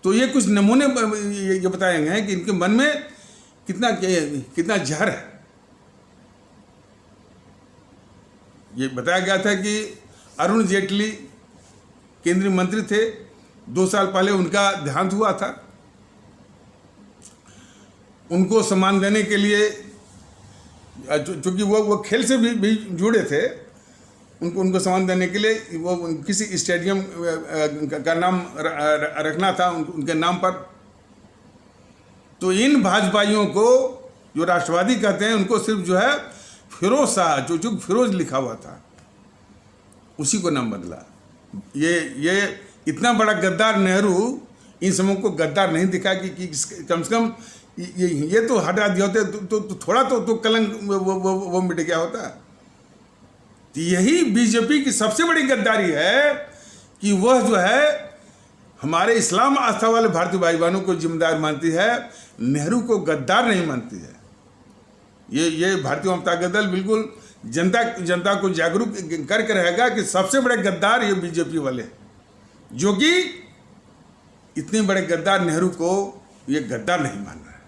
A: तो ये कुछ नमूने ये बताए गए हैं कि इनके मन में कितना जहर है। ये बताया गया था कि अरुण जेटली केंद्रीय मंत्री थे, 2 साल पहले उनका देहांत हुआ था। उनको सम्मान देने के लिए, चूंकि वो खेल से भी जुड़े थे, उनको सम्मान देने के लिए वो किसी स्टेडियम का नाम रखना था उनके नाम पर। तो इन भाजपाइयों को जो राष्ट्रवादी कहते हैं उनको सिर्फ जो है फिरोज शाह, जो फिरोज लिखा हुआ था उसी को नाम बदला। ये इतना बड़ा गद्दार नेहरू इन समूह को गद्दार नहीं दिखा कि कम से कम ये तो हटा दिया होते तो थोड़ा तो कलंक वो मिट गया होता। तो यही बीजेपी की सबसे बड़ी गद्दारी है कि वह जो है हमारे इस्लाम आस्था वाले भारतीय भाई बहनों को जिम्मेदार मानती है, नेहरू को गद्दार नहीं मानती है। ये भारतीय जनता दल बिल्कुल जनता को जागरूक करके रहेगा कि सबसे बड़े गद्दार ये बीजेपी वाले हैं, जो कि इतने बड़े गद्दार नेहरू को ये गद्दार नहीं मान रहा है।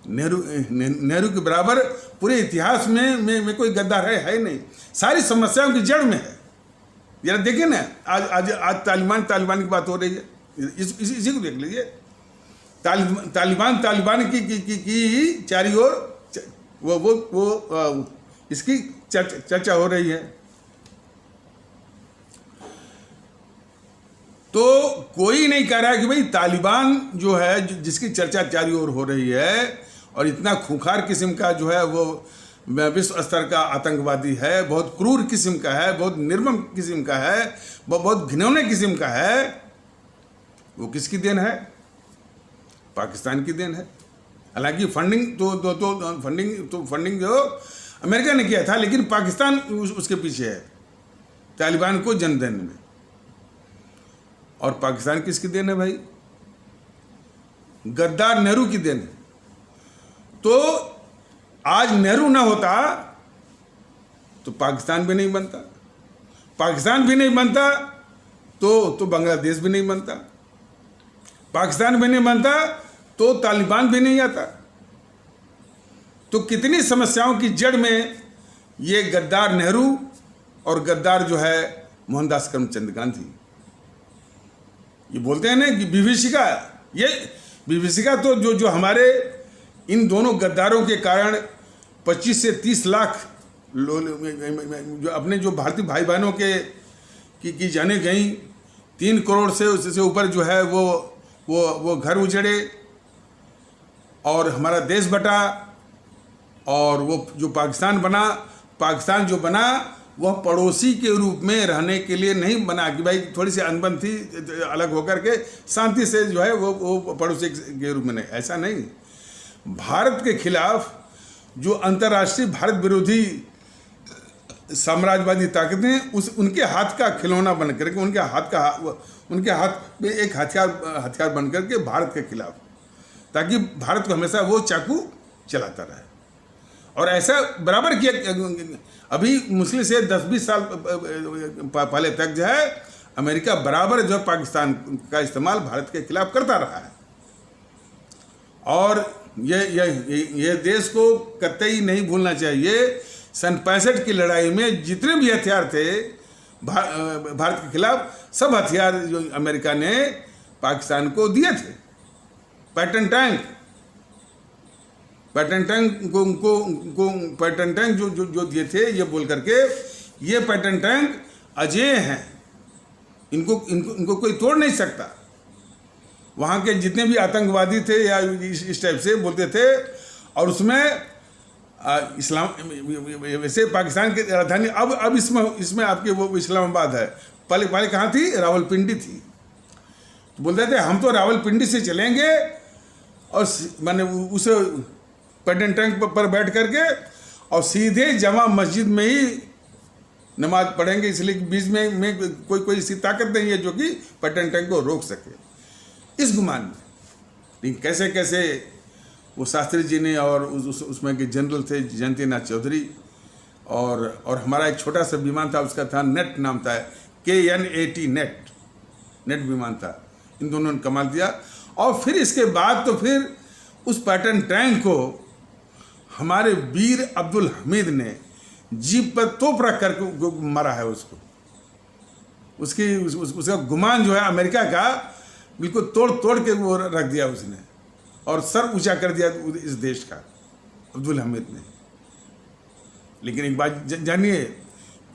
A: नेहरू के बराबर पूरे इतिहास में कोई गद्दार है नहीं। सारी समस्याओं की जड़ में है। जरा देखिए ना, आज तालिबान की बात हो रही है, इसी को देख लीजिए। तालिबान की चारी ओर वो इसकी चर्चा हो रही है। तो कोई नहीं कह रहा है कि भाई तालिबान जो है जिसकी चर्चा चारों ओर हो रही है और इतना खूंखार किस्म का जो है वो विश्व स्तर का आतंकवादी है, बहुत क्रूर किस्म का है, बहुत निर्मम किस्म का है, बहुत घिनौने किस्म का है, वो किसकी देन है? पाकिस्तान की देन है। हालांकि फंडिंग जो अमेरिका ने किया था, लेकिन पाकिस्तान उसके पीछे है तालिबान को जन्म देने में। और पाकिस्तान किसकी देन है भाई? गद्दार नेहरू की देन है। तो आज नेहरू ना होता तो पाकिस्तान भी नहीं बनता, पाकिस्तान भी नहीं बनता तो बांग्लादेश भी नहीं बनता, पाकिस्तान भी नहीं बनता तो तालिबान भी नहीं आता। तो कितनी समस्याओं की जड़ में ये गद्दार नेहरू और गद्दार जो है मोहनदास करमचंद गांधी। ये बोलते हैं ना कि विभीषिका, ये विभीषिका तो जो हमारे इन दोनों गद्दारों के कारण 25 से 30 लाख जो अपने जो भारतीय भाई बहनों की जाने गई, 3 करोड़ से उससे ऊपर जो है वो घर उजड़े, और हमारा देश बटा, और वो जो पाकिस्तान बना, पाकिस्तान जो बना वह पड़ोसी के रूप में रहने के लिए नहीं बना कि भाई थोड़ी सी अनबन थी, अलग होकर के शांति से जो है वो पड़ोसी के रूप में, नहीं, ऐसा नहीं। भारत के खिलाफ जो अंतर्राष्ट्रीय भारत विरोधी साम्राज्यवादी ताकतें उनके हाथ का खिलौना बन करके, उनके हाथ में एक हथियार बन करके भारत के खिलाफ, ताकि भारत को हमेशा वो चाकू चलाता रहे। और ऐसा बराबर किया। अभी मुश्किल से 10-20 साल पहले तक जो है अमेरिका बराबर जो पाकिस्तान का इस्तेमाल भारत के खिलाफ करता रहा है। और ये देश को कतई नहीं भूलना चाहिए, सन 65 की लड़ाई में जितने भी हथियार थे भारत के खिलाफ, सब हथियार जो अमेरिका ने पाकिस्तान को दिए थे। पैटर्न टैंक जो दिए थे, ये बोल करके ये पैटर्न टैंक अजेय हैं, इनको कोई तोड़ नहीं सकता। वहाँ के जितने भी आतंकवादी थे या इस टाइप से बोलते थे, और उसमें इस्लाम वैसे पाकिस्तान की राजधानी अब इसमें आपके वो इस्लामाबाद है, पहले कहाँ थी? रावलपिंडी थी। तो बोलते थे हम तो रावलपिंडी से चलेंगे और मैंने उस पैटर्न टैंक पर बैठ करके और सीधे जमा मस्जिद में ही नमाज पढ़ेंगे, इसलिए बीच में कोई ऐसी ताकत नहीं है जो कि पैटर्न टैंक को रोक सके, इस गुमान में। लेकिन कैसे कैसे वो शास्त्री जी ने, और उसमें के जनरल थे जयंती नाथ चौधरी, और हमारा एक छोटा सा विमान था, उसका था नेट, नाम था KNAT, नेट विमान था। इन दोनों ने कमाल दिया। और फिर इसके बाद तो फिर उस पैटर्न टैंक को हमारे वीर अब्दुल हमीद ने जीप पर तोप रख कर मारा है उसको। उसका गुमान जो है अमेरिका का बिल्कुल तोड़ के वो रख दिया उसने, और सर ऊंचा कर दिया इस देश का अब्दुल हमीद ने। लेकिन एक बात जानिए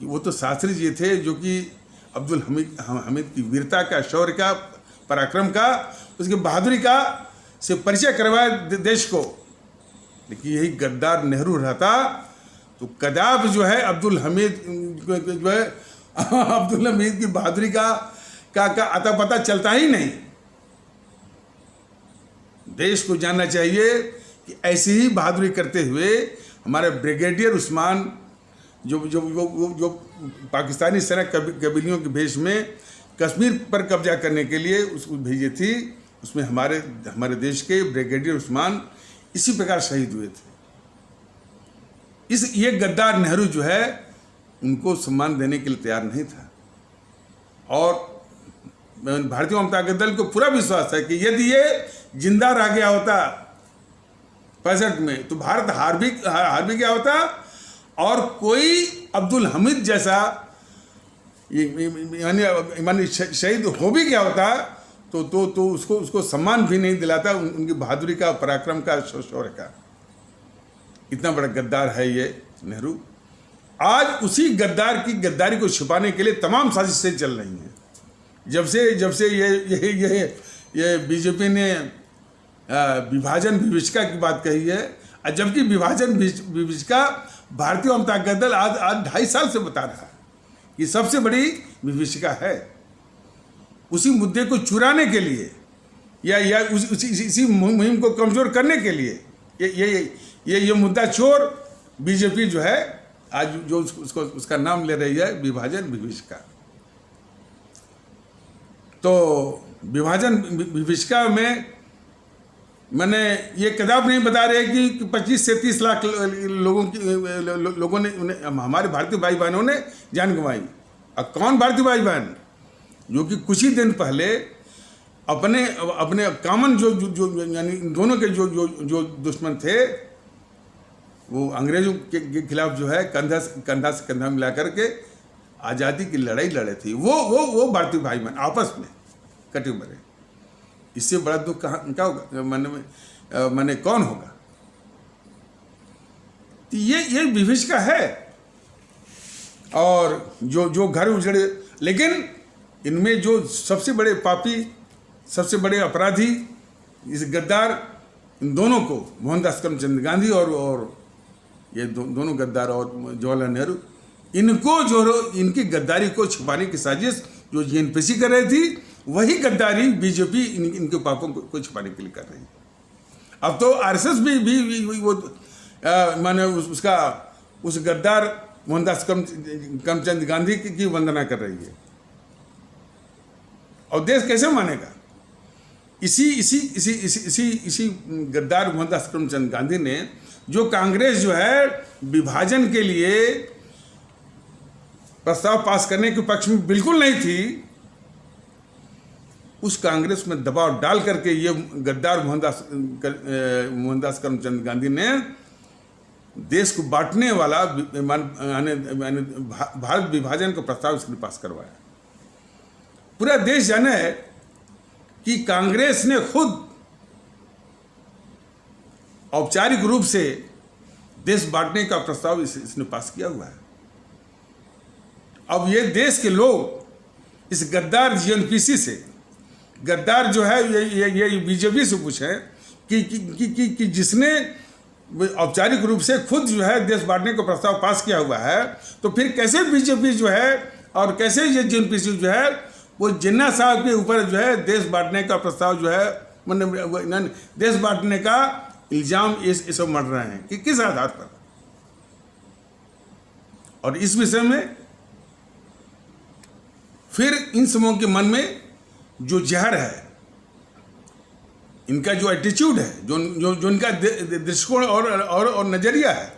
A: कि वो तो शास्त्री जी थे जो कि अब्दुल हमीद की वीरता का, शौर्य का, पराक्रम का, उसकी बहादुरी का से परिचय करवाया देश को। लेकिन यही गद्दार नेहरू रहता तो कदाप जो है अब्दुल हमीद की बहादुरी का अता पता चलता ही नहीं। देश को जानना चाहिए कि ऐसी ही बहादुरी करते हुए हमारे ब्रिगेडियर उस्मान जो पाकिस्तानी सेना कबीलियों के भेष में कश्मीर पर कब्जा करने के लिए उसको भेजी थी, उसमें हमारे देश के ब्रिगेडियर उस्मान इसी प्रकार शहीद हुए थे। ये गद्दार नेहरू जो है उनको सम्मान देने के लिए तैयार नहीं था। और भारतीय जनता दल को पूरा विश्वास है कि यदि ये जिंदा रह गया होता 65 में तो भारत हार भी गया होता, और कोई अब्दुल हमीद जैसा यानी शहीद हो भी गया होता तो उसको सम्मान भी नहीं दिलाता, उनकी बहादुरी का, पराक्रम का, शौर्य का। इतना बड़ा गद्दार है ये नेहरू। आज उसी गद्दार की गद्दारी को छिपाने के लिए तमाम साजिशें चल रही हैं। जब से ये बीजेपी ने विभाजन विभीषिका की बात कही है, और जबकि विभाजन विभीषिका भारतीय जनता दल आज 2.5 साल से बता रहा है कि सबसे बड़ी विभीषिका है। उसी मुद्दे को चुराने के लिए या इसी मुहिम को कमजोर करने के लिए ये मुद्दा चोर बीजेपी जो है आज जो उसका नाम ले रही है विभाजन विभीषिका। तो विभाजन विभीषिका में मैंने ये कदाप नहीं बता रहे कि 25 से 30 लाख लोगों ने हमारे भारतीय भाई बहनों ने जान गंवाई। और कौन भारतीय भाई बहन जो कि कुछ ही दिन पहले अपने कॉमन जो यानी दोनों के जो दुश्मन थे, वो अंग्रेजों के खिलाफ जो है कंधा से कंधा मिला करके आज़ादी की लड़ाई लड़े थे, वो भारतीय भाई बहन आपस में कटे मरे। इससे बड़ा दुख क्या होगा, मैंने कौन होगा। तो ये विभीषिका है। और जो घर उजड़े, लेकिन इनमें जो सबसे बड़े पापी, सबसे बड़े अपराधी, इस गद्दार इन दोनों को, मोहनदास करमचंद गांधी और ये दोनों गद्दार और जवाहरलाल नेहरू, इनको जो इनकी गद्दारी को छुपाने की साजिश जो जेएनपीसी कर रही थी, वही गद्दारी बीजेपी इनके पापों को छुपाने के लिए कर रही है। अब तो आरएसएस भी वो माने उसका उस गद्दार मोहनदास करमचंद गांधी की वंदना कर रही है। और देश कैसे मानेगा? इसी गद्दार मोहनदास करमचंद गांधी ने, जो कांग्रेस जो है विभाजन के लिए प्रस्ताव पास करने के पक्ष में बिल्कुल नहीं थी, उस कांग्रेस में दबाव डाल करके ये गद्दार मोहनदास करमचंद गांधी ने देश को बांटने वाला भारत विभाजन का प्रस्ताव इसने पास करवाया। पूरा देश जाने है कि कांग्रेस ने खुद औपचारिक रूप से देश बांटने का प्रस्ताव इसने पास किया हुआ है। अब ये देश के लोग इस गद्दार जेएनपीसी से, गद्दार जो है ये बीजेपी से पूछे कि जिसने औपचारिक रूप से खुद जो है देश बांटने का प्रस्ताव पास किया हुआ है, तो फिर कैसे बीजेपी जो है और कैसे ये जेएनपीसी जो है वो जिन्ना साहब के ऊपर जो है देश बांटने का प्रस्ताव जो है, मतलब देश बांटने का इल्जाम ये सब मर रहे हैं कि किस आधार पर? और इस विषय में फिर इन समूह के मन में जो जहर है, इनका जो एटीट्यूड है, जो इनका दृष्टिकोण और नजरिया है,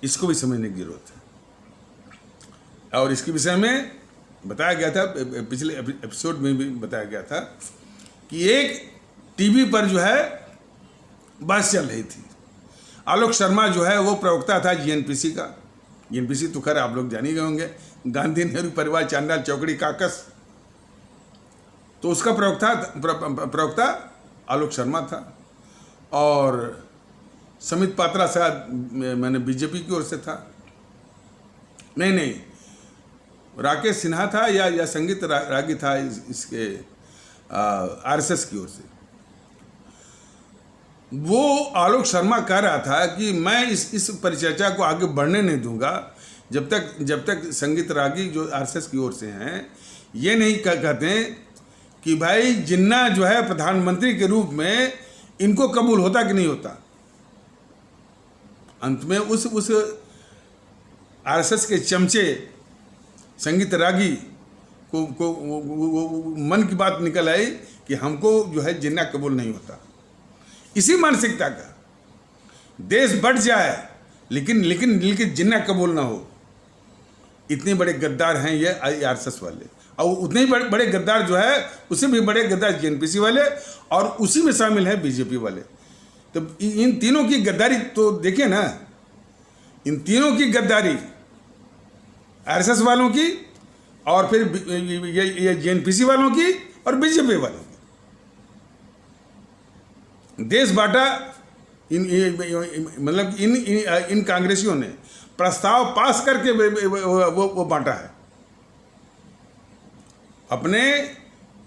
A: इसको भी समझने की जरूरत है। और इसके विषय में बताया गया था, पिछले एपिसोड में भी बताया गया था कि एक टीवी पर जो है बात चल रही थी। आलोक शर्मा जो है वो प्रवक्ता था जेएनपीसी का। जेएनपीसी तो खैर आप लोग जान ही गए होंगे, गांधी नेहरू परिवार चांडाल चौकड़ी काकस, तो उसका प्रवक्ता आलोक शर्मा था। और समित पात्रा शायद मैंने बीजेपी की ओर से था, नहीं राकेश सिन्हा था या संगीत रागी था इसके आरएसएस की ओर से। वो आलोक शर्मा कह रहा था कि मैं इस परिचर्चा को आगे बढ़ने नहीं दूंगा जब तक संगीत रागी जो आरएसएस की ओर से हैं ये नहीं कहते कि भाई जिन्ना जो है प्रधानमंत्री के रूप में इनको कबूल होता कि नहीं होता। अंत में उस आरएसएस के चमचे संगीत रागी को मन की बात निकल आई कि हमको जो है जिन्ना कबूल नहीं होता। इसी मानसिकता का देश बढ़ जाए लेकिन जिन्ना कबूल ना हो, इतने बड़े गद्दार हैं ये आरएसएस वाले। और उतने ही बड़े गद्दार जो है, उससे भी बड़े गद्दार जेएनपीसी वाले, और उसी में शामिल है बीजेपी वाले। तो इन तीनों की गद्दारी तो देखिए ना, इन तीनों की गद्दारी आरएसएस वालों की और फिर ये जेएनपीसी वालों की और बीजेपी वालों की। देश बांटा मतलब इन कांग्रेसियों ने प्रस्ताव पास करके वो बांटा है। अपने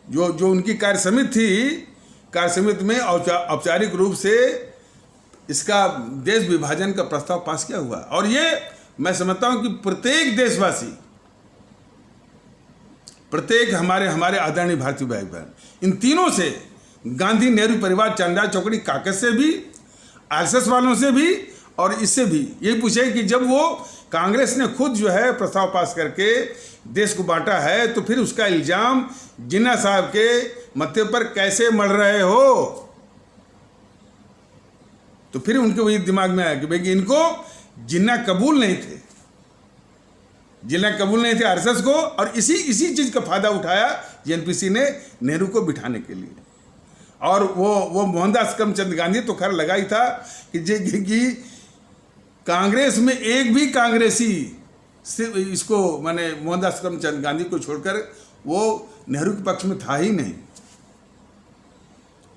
A: जो उनकी कार्य समिति में औपचारिक रूप से इसका देश विभाजन का प्रस्ताव पास किया हुआ। और ये मैं समझता हूं कि प्रत्येक देशवासी, प्रत्येक हमारे आदरणीय भारतीय भाई बहन, इन तीनों से, गांधी नेहरू परिवार चांडाल चौकड़ी काकस से भी, आरएसएस वालों से भी और इससे भी यही पूछे कि जब वो कांग्रेस ने खुद जो है प्रस्ताव पास करके देश को बांटा है, तो फिर उसका इल्जाम जिन्ना साहब के मत्थे पर कैसे मढ़ रहे हो? तो फिर उनके वही दिमाग में आया कि भाई इनको जिन्ना कबूल नहीं थे, आरएसएस को। और इसी चीज का फायदा उठाया जेएनपीसी ने नेहरू को बिठाने के लिए। और वो मोहनदास करमचंद गांधी तो खैर लगा ही था कि कांग्रेस में एक भी कांग्रेसी सिर्फ इसको माने मोहनदास करमचंद गांधी को छोड़कर वो नेहरू के पक्ष में था ही नहीं।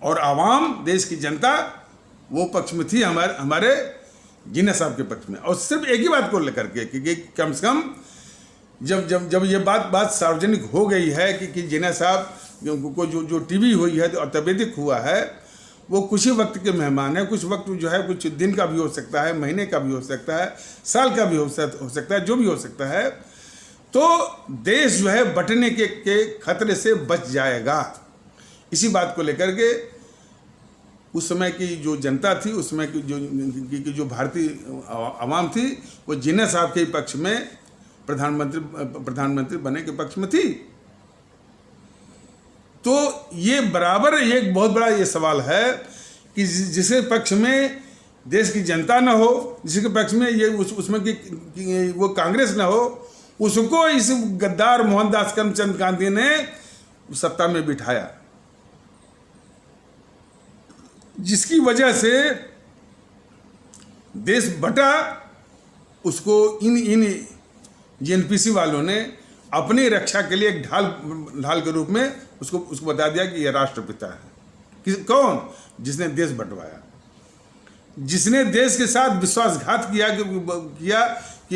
A: और आवाम, देश की जनता वो पक्ष में थी हमारे जिन्ना साहब के पक्ष में। और सिर्फ एक ही बात को लेकर के कि कम से कम जब ये बात सार्वजनिक हो गई है कि जिन्ना साहब को जो टीबी हुई है और तपेदिक हुआ है, वो कुछ ही वक्त के मेहमान हैं। कुछ वक्त जो है कुछ दिन का भी हो सकता है, महीने का भी हो सकता है, साल का भी हो सकता है, जो भी हो सकता है। तो देश जो है बंटने के खतरे से बच जाएगा। इसी बात को लेकर के उस समय की जो जनता थी, उस समय की जो भारतीय आवाम थी, वो जिन्ना साहब के पक्ष में, प्रधानमंत्री बनने के पक्ष में थी। तो ये बराबर एक बहुत बड़ा ये सवाल है कि जिसके पक्ष में देश की जनता न हो, जिसके पक्ष में ये उसमें कि वो कांग्रेस न हो, उसको इस गद्दार मोहनदास करमचंद गांधी ने सत्ता में बिठाया, जिसकी वजह से देश बटा। उसको इन जेएनपीसी वालों ने अपनी रक्षा के लिए एक ढाल के रूप में उसको बता दिया कि यह राष्ट्रपिता है। कौन? जिसने देश बंटवाया, जिसने देश के साथ विश्वासघात किया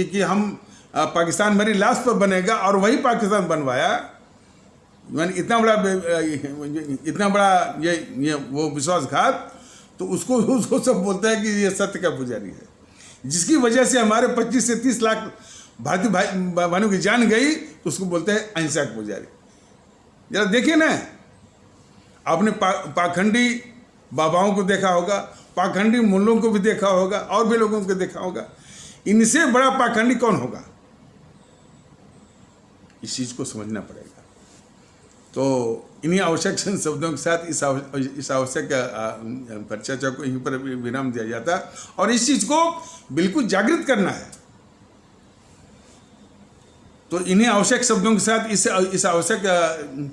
A: कि हम पाकिस्तान मेरी लाश पर बनेगा, और वही पाकिस्तान बनवाया। यानी इतना बड़ा ये वो विश्वासघात। तो उसको सब बोलता है कि ये सत्य का पुजारी है, जिसकी वजह से हमारे 25 से 30 लाख भारतीय भाइयों की जान गई। तो उसको बोलते हैं अहिंसा का पुजारी। जरा देखिए ना, आपने पाखंडी बाबाओं को देखा होगा, पाखंडी मुल्लों को भी देखा होगा, और भी लोगों को देखा होगा। इनसे बड़ा पाखंडी कौन होगा? इस चीज को समझना पड़ेगा। तो इन्हीं आवश्यक शब्दों के साथ इस आवश्यक चर्चा को यहीं पर विराम दिया जाता है, और इस चीज को बिल्कुल जागृत करना है। तो इन्हीं आवश्यक शब्दों के साथ इस आवश्यक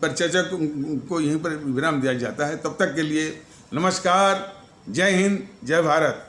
A: परिचर्चा को यहीं पर विराम दिया जाता है। तब तक के लिए नमस्कार, जय हिंद, जय भारत।